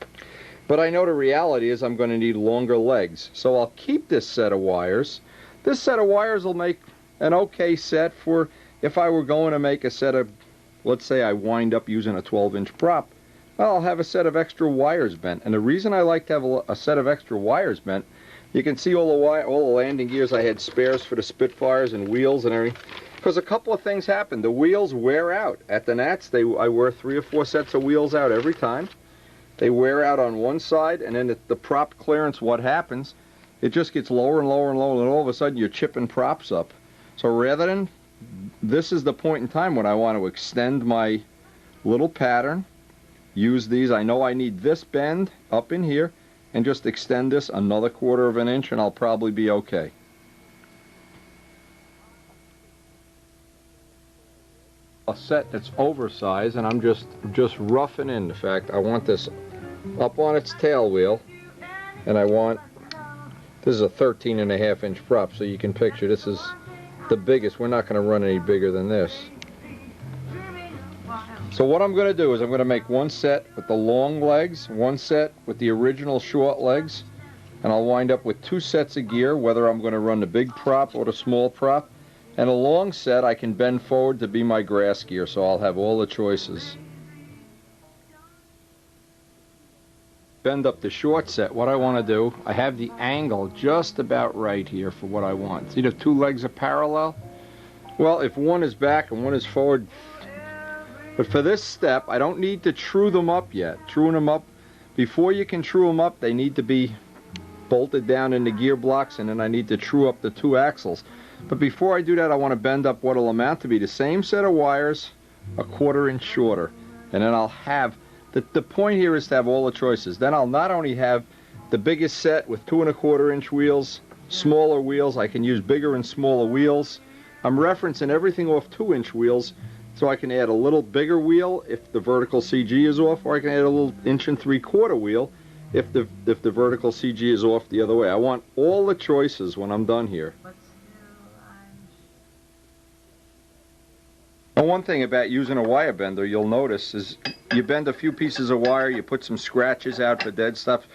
but I know the reality is I'm going to need longer legs. So I'll keep this set of wires. This set of wires will make an okay set for if I were going to make a set of, let's say I wind up using a 12-inch prop, well, I'll have a set of extra wires bent. And the reason I like to have a set of extra wires bent, you can see all the landing gears. I had spares for the Spitfires and wheels and everything. Because a couple of things happen. The wheels wear out. At the Nats, I wear 3 or 4 sets of wheels out every time. They wear out on one side, and then the prop clearance, what happens it just gets lower and lower and lower, and all of a sudden you're chipping props up. So rather than, this is the point in time when I want to extend my little pattern, use these. I know I need this bend up in here, and just extend this another 1/4 of an inch, and I'll probably be okay. A set that's oversized, and I'm just roughing in. In fact, I want this up on its tail wheel, and I want, this is a 13.5 inch prop, so you can picture this is the biggest. We're not going to run any bigger than this. So what I'm going to do is I'm going to make one set with the long legs, one set with the original short legs, and I'll wind up with 2 sets of gear, whether I'm going to run the big prop or the small prop. And a long set I can bend forward to be my grass gear, so I'll have all the choices. Bend up the short set. What I want to do, I have the angle just about right here for what I want. See the 2 legs are parallel? Well, if one is back and one is forward, but for this step, I don't need to true them up yet. Truing them up, before you can true them up, they need to be bolted down into gear blocks, and then I need to true up the 2 axles. But before I do that, I want to bend up what will amount to be the same set of wires, a 1/4 inch shorter. And then I'll have, the point here is to have all the choices. Then I'll not only have the biggest set with 2 1/4 inch wheels, smaller wheels, I can use bigger and smaller wheels. I'm referencing everything off 2 inch wheels, so I can add a little bigger wheel if the vertical CG is off, or I can add a little 1 3/4 wheel if the vertical CG is off the other way. I want all the choices when I'm done here. Now, one thing about using a wire bender you'll notice is you bend a few pieces of wire, you put some scratches out for dead stuff.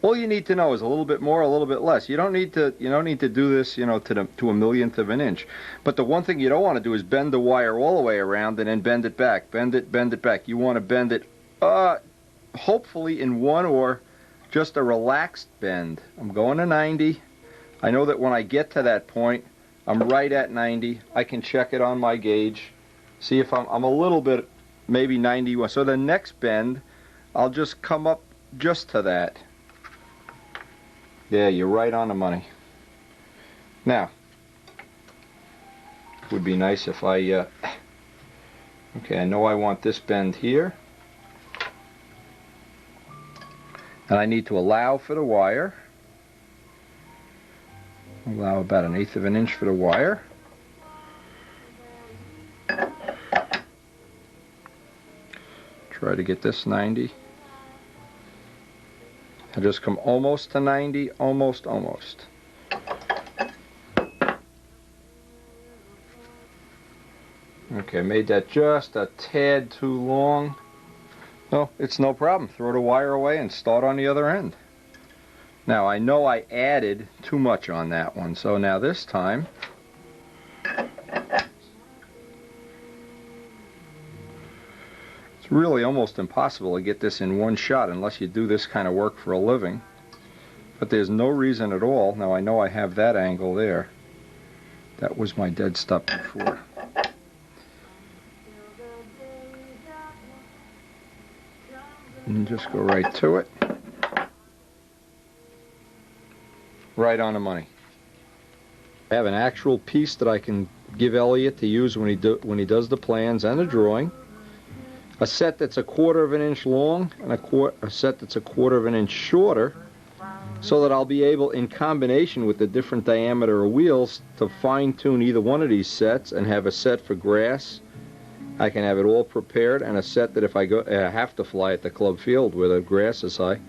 All you need to know is a little bit more, a little bit less. You don't need to do this, to a millionth of an inch. But the one thing you don't want to do is bend the wire all the way around and then bend it back. Bend it back. You want to bend it hopefully in one, or just a relaxed bend. I'm going to 90. I know that when I get to that point, I'm right at 90. I can check it on my gauge. See if I'm a little bit, maybe 91. So the next bend, I'll just come up just to that. Yeah, you're right on the money. Now, it would be nice if I, okay, I know I want this bend here. And I need to allow for the wire. Allow about 1/8 of an inch for the wire. Try to get this 90. I just come almost to 90, almost. Okay, made that just a tad too long. No, it's no problem. Throw the wire away and start on the other end. Now, I know I added too much on that one, so now this time, it's really almost impossible to get this in one shot unless you do this kind of work for a living. But there's no reason at all. Now, I know I have that angle there. That was my dead stop before. And just go right to it. Right on the money. I have an actual piece that I can give Elliot to use when he does the plans and the drawing. A set that's a 1/4 of an inch long and a set that's a 1/4 of an inch shorter, so that I'll be able, in combination with the different diameter of wheels, to fine-tune either one of these sets and have a set for grass. I can have it all prepared, and a set that if I have to fly at the club field where the grass is high,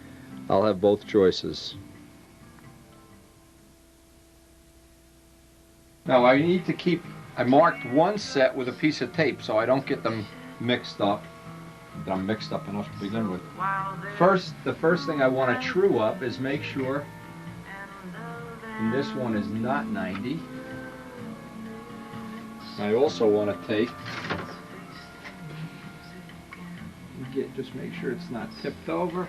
I'll have both choices. Now I need to keep, I marked one set with a piece of tape so I don't get them mixed up. I'm mixed up enough to begin with. The first thing I want to true up is make sure, and this one is not 90. I also want to take, just make sure it's not tipped over.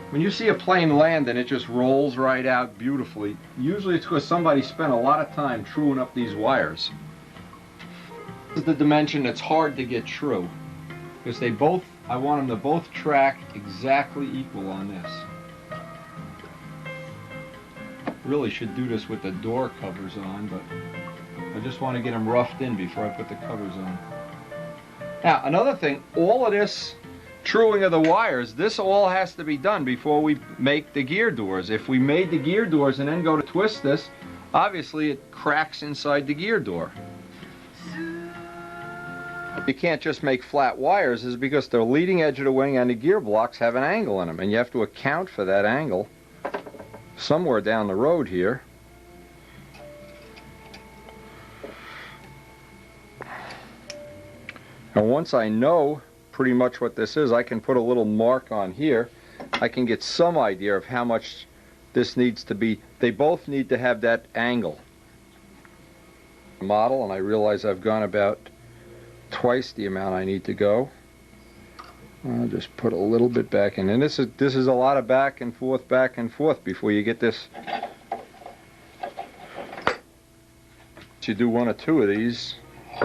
When you see a plane land and it just rolls right out beautifully, usually it's because somebody spent a lot of time truing up these wires. This is the dimension that's hard to get true, because they both I want them to both track exactly equal on this. Really should do this with the door covers on, but I just want to get them roughed in before I put the covers on. Now, another thing, all of this truing of the wires, this all has to be done before we make the gear doors. If we made the gear doors and then go to twist this, obviously it cracks inside the gear door. You can't just make flat wires, is because the leading edge of the wing and the gear blocks have an angle in them, and you have to account for that angle somewhere down the road here. And once I know pretty much what this is, I can put a little mark on here. I can get some idea of how much this needs to be. They both need to have that angle. Model, and I realize I've gone about twice the amount I need to go. I'll just put a little bit back in, and this is a lot of back and forth before you get this. If you do one or two of these,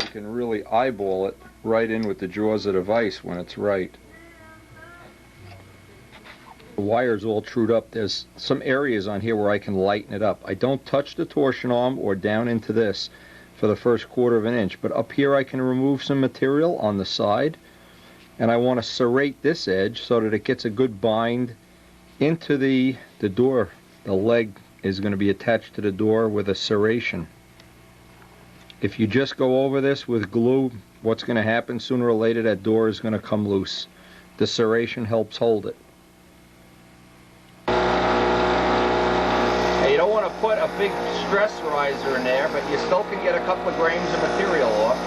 you can really eyeball it right in with the jaws of the vise when it's right. The wire's all trued up. There's some areas on here where I can lighten it up. I don't touch the torsion arm or down into this for the first 1/4 of an inch, but up here I can remove some material on the side, and I want to serrate this edge so that it gets a good bind into the door. The leg is going to be attached to the door with a serration. If you just go over this with glue, what's going to happen sooner or later, that door is going to come loose. The serration helps hold it. Now, you don't want to put a big stress riser in there, but you still can get a couple of grains of material off.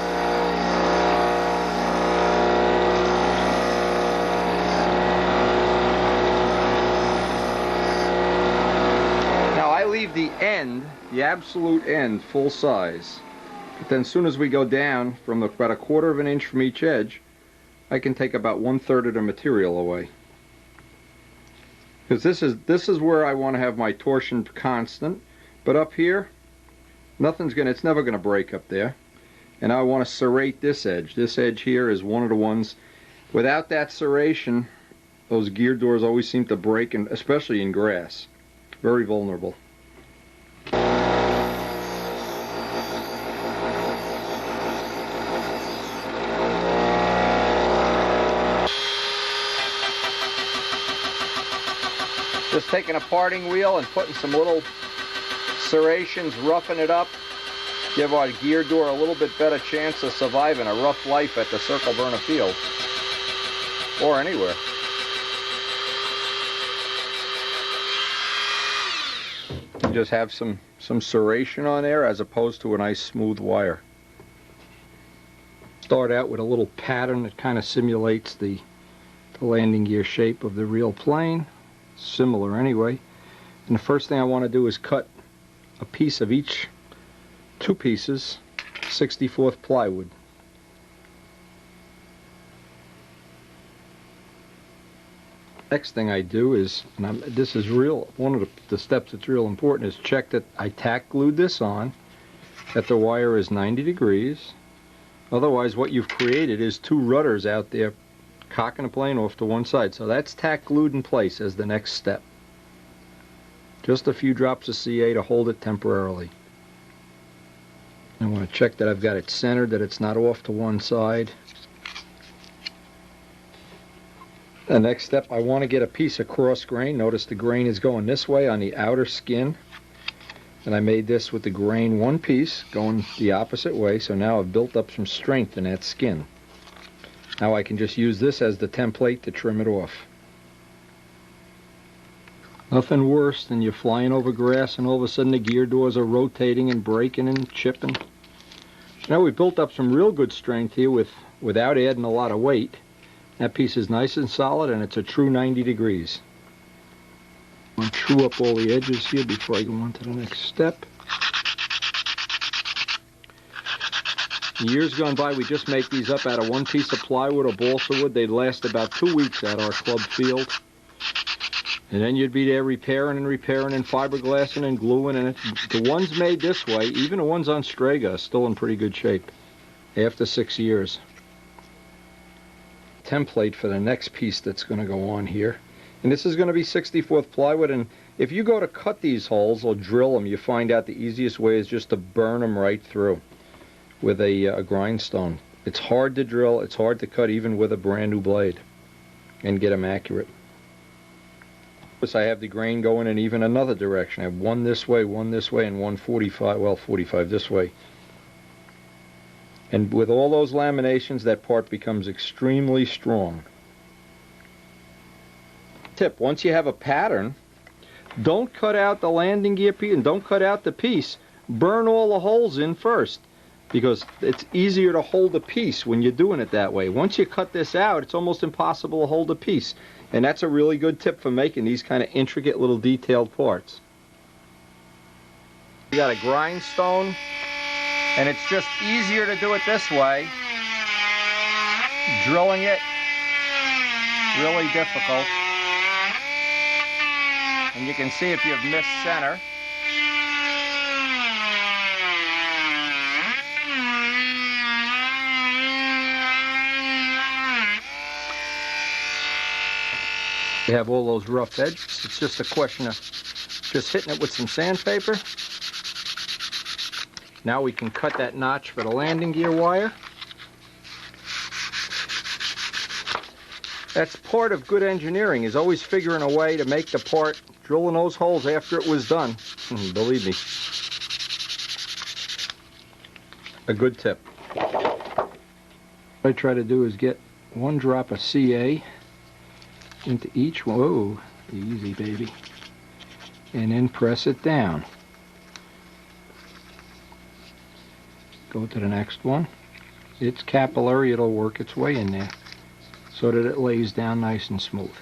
Now I leave the end, the absolute end, full size. But then as soon as we go down from about a 1/4 of an inch from each edge, I can take about 1/3 of the material away. Because this is where I want to have my torsion constant, but up here, it's never going to break up there. And I want to serrate this edge. This edge here is one of the ones, without that serration, those gear doors always seem to break, and especially in grass. Very vulnerable. Just taking a parting wheel and putting some little serrations, roughing it up, give our gear door a little bit better chance of surviving a rough life at the Circle Burner Field, or anywhere. You just have some serration on there as opposed to a nice smooth wire. Start out with a little pattern that kind of simulates the landing gear shape of the real plane. Similar anyway. And the first thing I want to do is cut a piece of each, 2 pieces, 64th plywood. Next thing I do is, and this is one of the steps that's real important, is check that I tack glued this on, that the wire is 90 degrees. Otherwise what you've created is 2 rudders out there cocking the plane off to one side. So that's tack glued in place as the next step. Just a few drops of CA to hold it temporarily. I want to check that I've got it centered, that it's not off to one side. The next step, I want to get a piece of cross grain. Notice the grain is going this way on the outer skin. And I made this with the grain one piece going the opposite way, so now I've built up some strength in that skin. Now I can just use this as the template to trim it off. Nothing worse than you're flying over grass and all of a sudden the gear doors are rotating and breaking and chipping. Now we built up some real good strength here without adding a lot of weight. That piece is nice and solid, and it's a true 90 degrees. I'm going to true up all the edges here before I go on to the next step. Years gone by, we just make these up out of 1 piece of plywood or balsa wood. They'd last about 2 weeks at our club field. And then you'd be there repairing and fiberglassing and gluing. And the ones made this way, even the ones on Strega, are still in pretty good shape after 6 years. template for the next piece that's going to go on here. And this is going to be 64th plywood, and if you go to cut these holes or drill them, you find out the easiest way is just to burn them right through with a grindstone. It's hard to drill, it's hard to cut even with a brand new blade and get them accurate. I have the grain going in even another direction. I have one this way, and one 45, well 45 this way. And with all those laminations, that part becomes extremely strong. Tip, once you have a pattern, don't cut out the landing gear piece and don't cut out the piece. Burn all the holes in first, because it's easier to hold a piece when you're doing it that way. Once you cut this out, it's almost impossible to hold a piece. And that's a really good tip for making these kind of intricate little detailed parts. You got a grindstone, and it's just easier to do it this way. Drilling it, really difficult. And you can see if you've missed center. You have all those rough edges. It's just a question of just hitting it with some sandpaper. Now we can cut that notch for the landing gear wire. That's part of good engineering, is always figuring a way to make the part, drilling those holes after it was done. Believe me. A good tip. What I try to do is get one drop of CA into each one. Whoa, easy baby. And then press it down. Go to the next one. It's capillary, it'll work its way in there so that it lays down nice and smooth.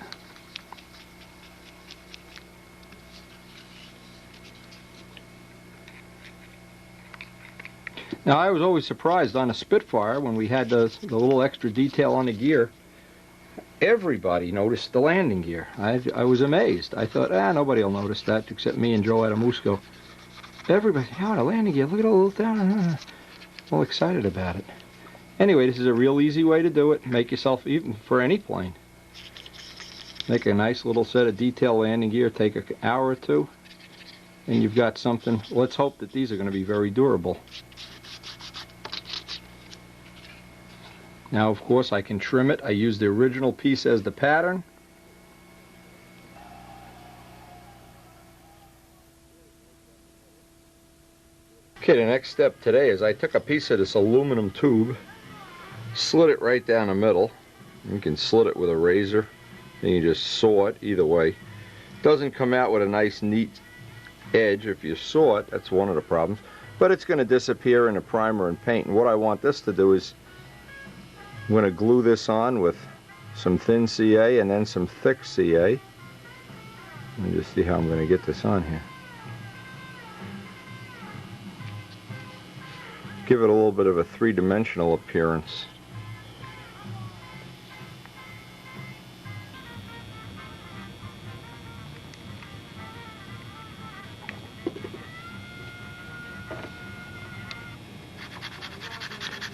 Now I was always surprised on a Spitfire when we had the little extra detail on the gear. Everybody noticed the landing gear. I was amazed. I thought, nobody will notice that except me and Joe Adamusco. Everybody, the landing gear, look at all the down. All excited about it. Anyway, this is a real easy way to do it. Make yourself, even for any plane, make a nice little set of detail landing gear. Take an hour or two, and you've got something. Let's hope that these are going to be very durable. Now, of course, I can trim it. I use the original piece as the pattern. Okay, the next step today is I took a piece of this aluminum tube, slid it right down the middle. You can slit it with a razor, and you just saw it either way. It doesn't come out with a nice, neat edge if you saw it. That's one of the problems. But it's going to disappear in the primer and paint. And what I want this to do is, I'm going to glue this on with some thin CA and then some thick CA. Let me just see how I'm going to get this on here. Give it a little bit of a three-dimensional appearance.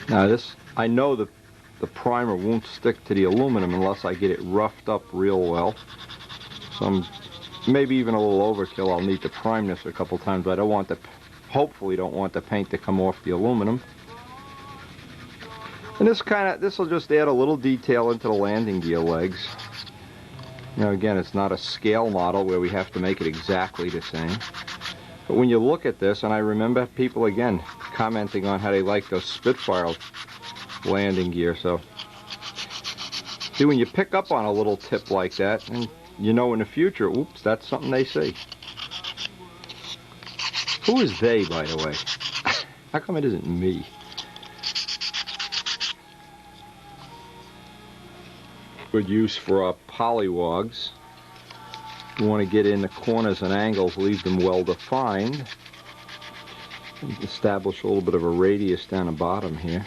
Now this, I know the primer won't stick to the aluminum unless I get it roughed up real well. So maybe even a little overkill. I'll need to prime this a couple times, but I don't want the, hopefully don't want the paint to come off the aluminum. And this will just add a little detail into the landing gear legs. Now again, it's not a scale model where we have to make it exactly the same. But when you look at this, and I remember people again commenting on how they like those Spitfire landing gear, so see, when you pick up on a little tip like that, and you know in the future, oops, that's something they see. Who is they, by the way? How come it isn't me? Good use for polywogs. You want to get in the corners and angles, leave them well defined. Establish a little bit of a radius down the bottom here.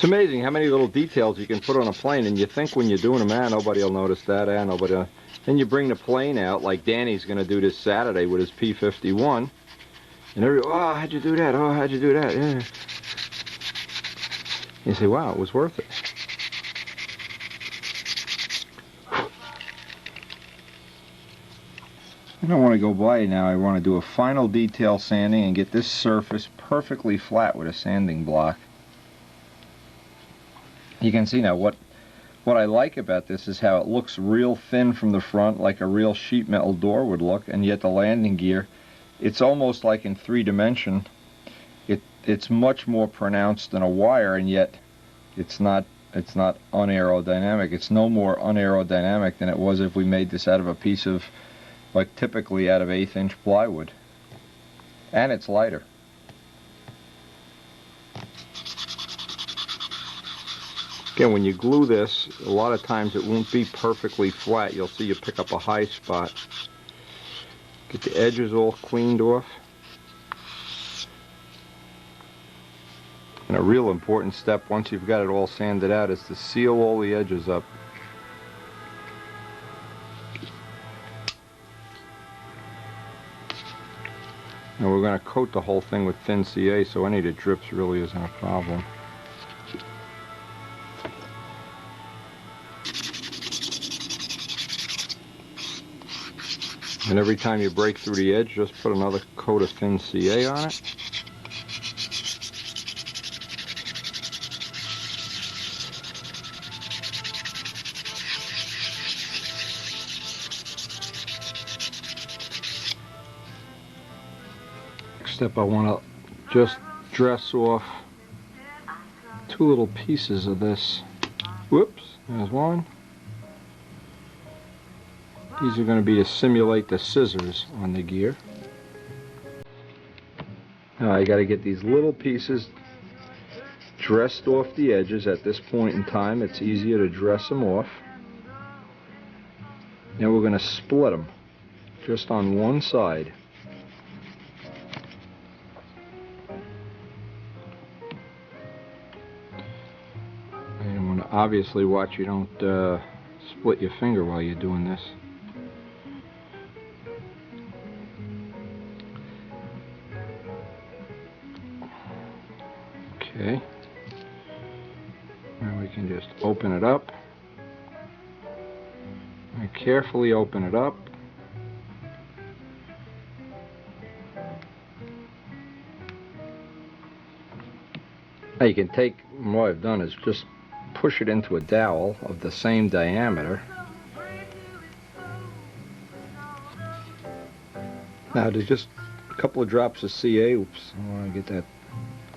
It's amazing how many little details you can put on a plane, and you think when you're doing them, nobody will notice that, nobody will. Then you bring the plane out, like Danny's going to do this Saturday with his P-51, and oh, how'd you do that? Oh, how'd you do that? Yeah. You say, wow, it was worth it. I don't want to go by now. I want to do a final detail sanding and get this surface perfectly flat with a sanding block. You can see now what I like about this is how it looks real thin from the front, like a real sheet metal door would look, and yet the landing gear, it's almost like in 3-dimension. It's much more pronounced than a wire, and yet it's not unaerodynamic. It's no more unaerodynamic than it was if we made this out of a piece of, like typically out of 1/8" plywood. And it's lighter. Again, when you glue this, a lot of times it won't be perfectly flat. You'll see you pick up a high spot. Get the edges all cleaned off. And a real important step, once you've got it all sanded out, is to seal all the edges up. And we're going to coat the whole thing with thin CA, so any of the drips really isn't a problem. And every time you break through the edge, just put another coat of thin CA on it. Next step, I want to just dress off 2 little pieces of this. Whoops, there's one. These are going to be to simulate the scissors on the gear. Now I got to get these little pieces dressed off the edges. At this point in time, it's easier to dress them off. Now we're going to split them just on one side. And you want to obviously watch you don't split your finger while you're doing this. Okay, now we can just open it up and carefully open it up. Now you can take, what I've done is just push it into a dowel of the same diameter. Now there's just a couple of drops of CA, oops, I want to get that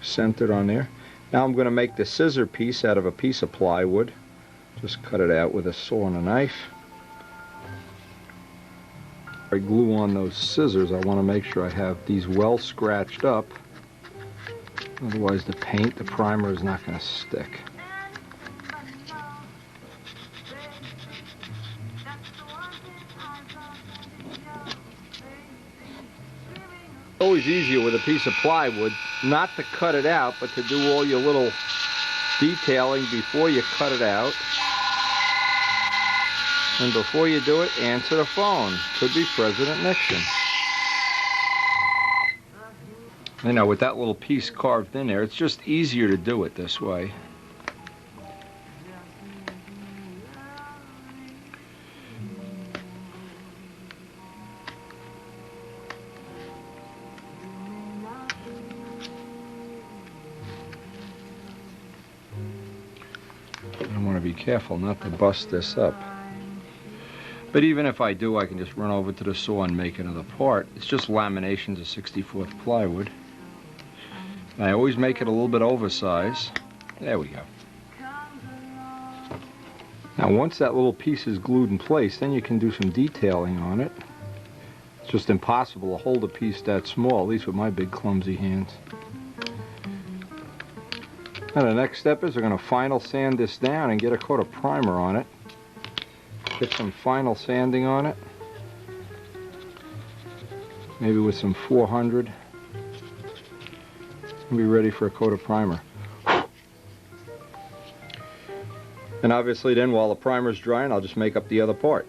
centered on there. Now I'm going to make the scissor piece out of a piece of plywood. Just cut it out with a saw and a knife. I glue on those scissors. I want to make sure I have these well scratched up. Otherwise the paint, the primer is not going to stick. Always easier with a piece of plywood not to cut it out, but to do all your little detailing before you cut it out. And before you do it, answer the phone. Could be President Nixon. You know, with that little piece carved in there, it's just easier to do it this way. I want to be careful not to bust this up. But even if I do, I can just run over to the saw and make another part. It's just laminations of 64th plywood. I always make it a little bit oversized. There we go. Now once that little piece is glued in place, then you can do some detailing on it. It's just impossible to hold a piece that small, at least with my big clumsy hands. Now the next step is we're going to final sand this down and get a coat of primer on it. Get some final sanding on it. Maybe with some 400. And be ready for a coat of primer. And obviously then while the primer's drying, I'll just make up the other part.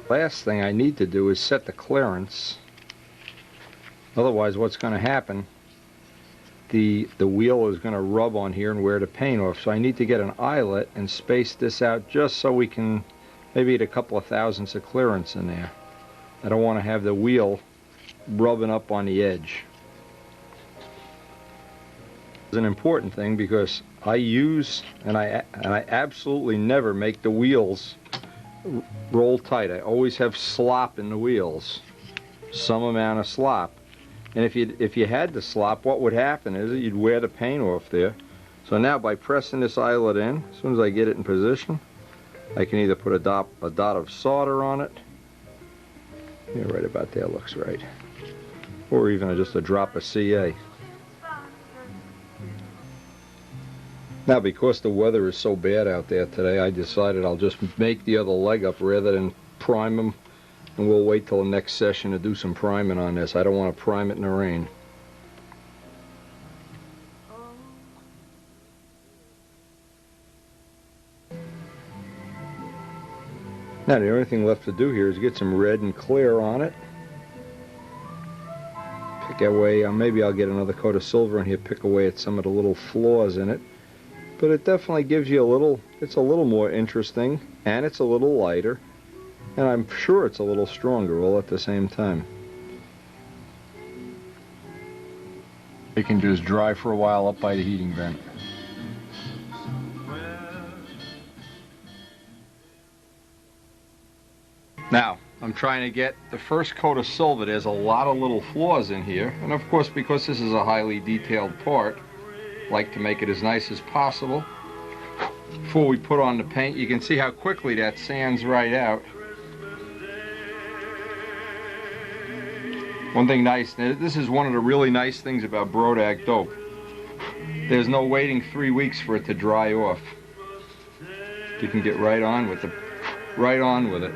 Last thing I need to do is set the clearance. Otherwise what's going to happen, the wheel is going to rub on here and wear the paint off. So I need to get an eyelet and space this out just so we can maybe get a couple of thousandths of clearance in there. I don't want to have the wheel rubbing up on the edge. It's an important thing because I use and I absolutely never make the wheels roll tight. I always have slop in the wheels, some amount of slop. And if you had the slop, what would happen is you'd wear the paint off there. So now by pressing this eyelet in, as soon as I get it in position, I can either put a dot of solder on it. Yeah, right about there looks right. Or even just a drop of CA. Now because the weather is so bad out there today, I decided I'll just make the other leg up rather than prime them, and we'll wait till the next session to do some priming on this. I don't want to prime it in the rain. Now the only thing left to do here is get some red and clear on it. Pick away, maybe I'll get another coat of silver in here, pick away at some of the little flaws in it. But it definitely gives you it's a little more interesting, and it's a little lighter, and I'm sure it's a little stronger all at the same time. It can just dry for a while up by the heating vent. Now, I'm trying to get the first coat of silver. There's a lot of little flaws in here, and of course because this is a highly detailed part, like to make it as nice as possible. Before we put on the paint, you can see how quickly that sands right out. One thing nice, this is one of the really nice things about Brodag dope. There's no waiting 3 weeks for it to dry off. You can get right on with it.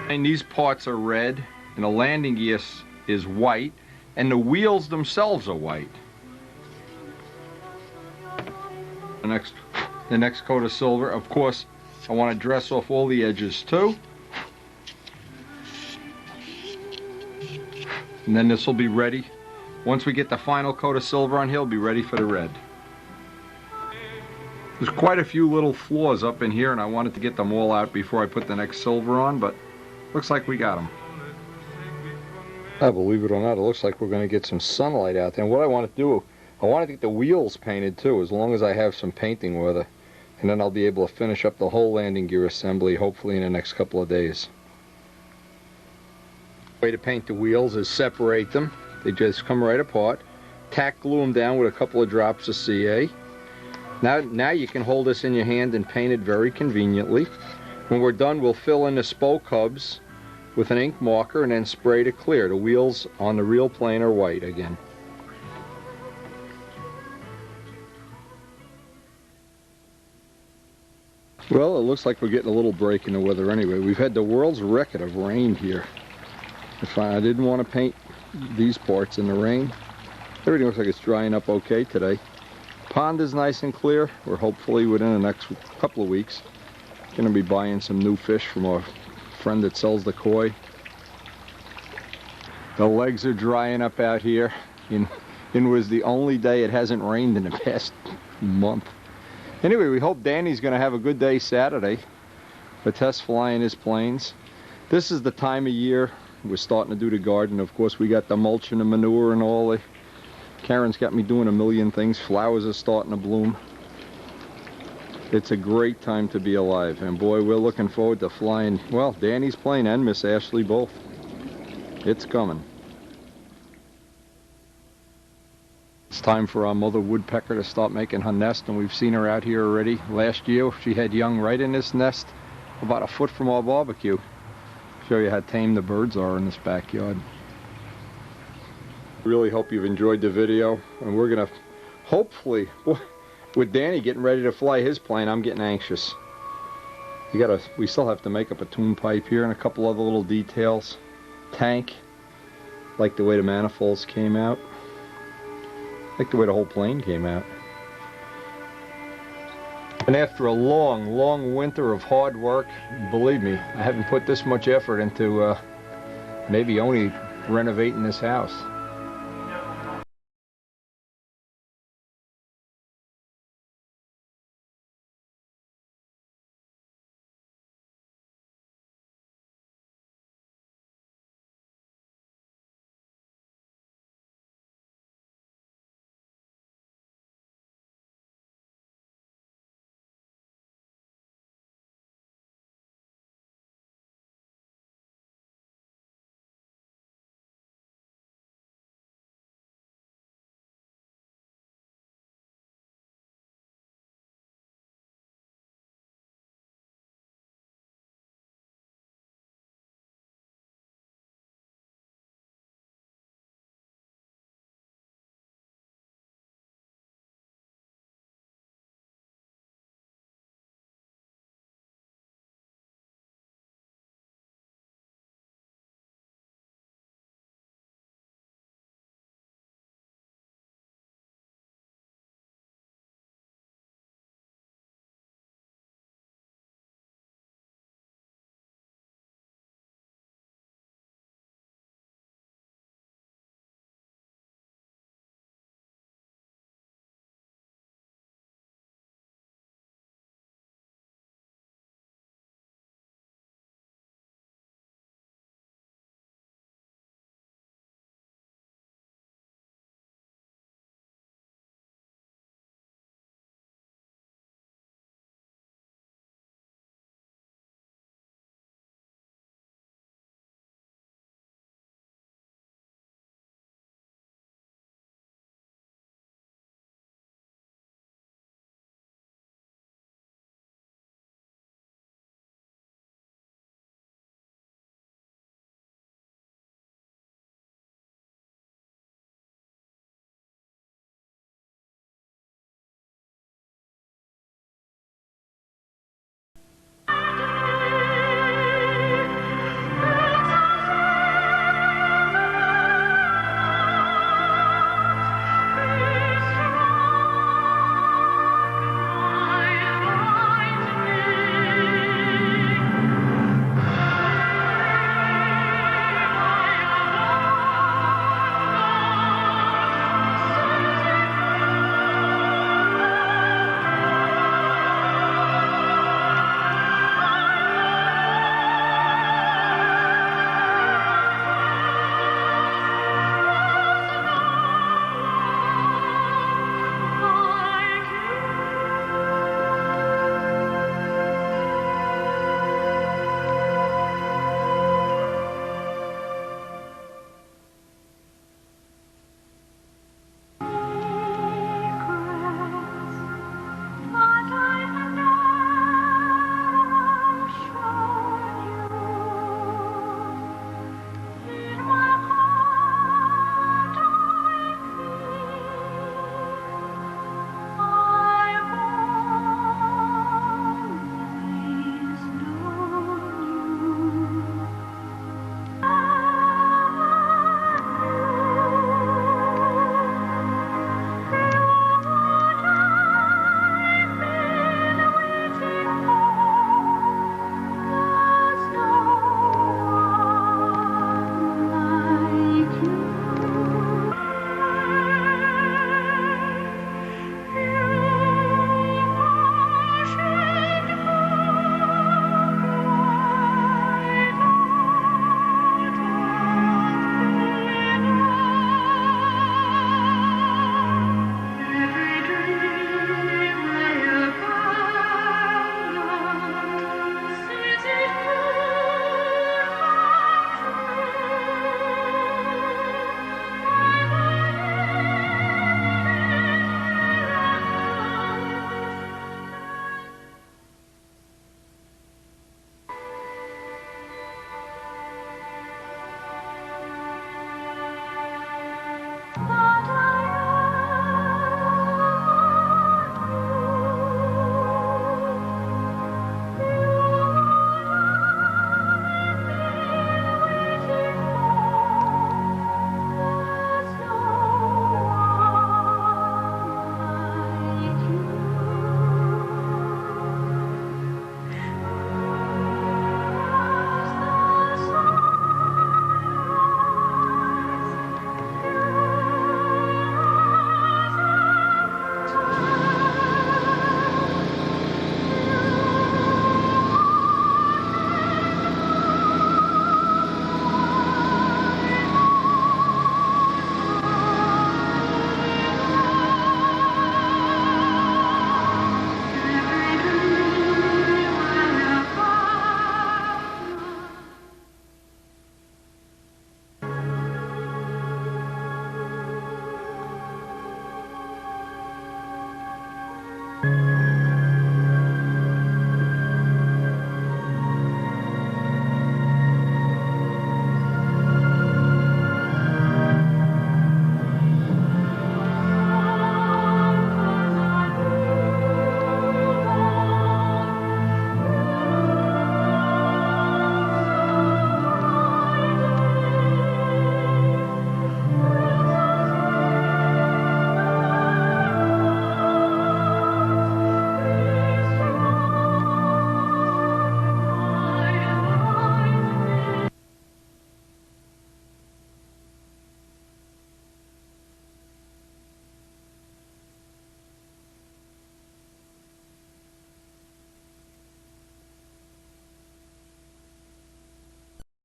And these parts are red, and the landing gear is white, and the wheels themselves are white. The next coat of silver, of course, I want to dress off all the edges too. And then this will be ready. Once we get the final coat of silver on here, it'll be ready for the red. There's quite a few little flaws up in here, and I wanted to get them all out before I put the next silver on, but looks like we got them. Believe it or not, it looks like we're going to get some sunlight out there. And what I want to do, I want to get the wheels painted too, as long as I have some painting weather. And then I'll be able to finish up the whole landing gear assembly, hopefully in the next couple of days. The way to paint the wheels is separate them. They just come right apart. Tack glue them down with a couple of drops of CA. Now you can hold this in your hand and paint it very conveniently. When we're done, we'll fill in the spoke hubs with an ink marker and then spray to clear. The wheels on the real plane are white again. Well, it looks like we're getting a little break in the weather anyway. We've had the world's record of rain here. I didn't want to paint these parts in the rain. Everything looks like it's drying up okay today. Pond is nice and clear. We're hopefully within the next couple of weeks going to be buying some new fish from our friend that sells the koi. The legs are drying up out here. It was the only day it hasn't rained in the past month. Anyway, we hope Danny's going to have a good day Saturday for test flying his planes. This is the time of year we're starting to do the garden. Of course, we got the mulch and the manure and all. Karen's got me doing a million things. Flowers are starting to bloom. It's a great time to be alive, and boy, we're looking forward to flying, well, Danny's plane and Miss Ashley both. It's coming. It's time for our mother woodpecker to start making her nest, and we've seen her out here already. Last year, she had young right in this nest, about a foot from our barbecue. Show you how tame the birds are in this backyard. Really hope you've enjoyed the video, and we're gonna hopefully, with Danny getting ready to fly his plane, I'm getting anxious. We still have to make up a tune pipe here and a couple other little details. Tank, like the way the manifolds came out. like the way the whole plane came out. And after a long, long winter of hard work, believe me, I haven't put this much effort into maybe only renovating this house.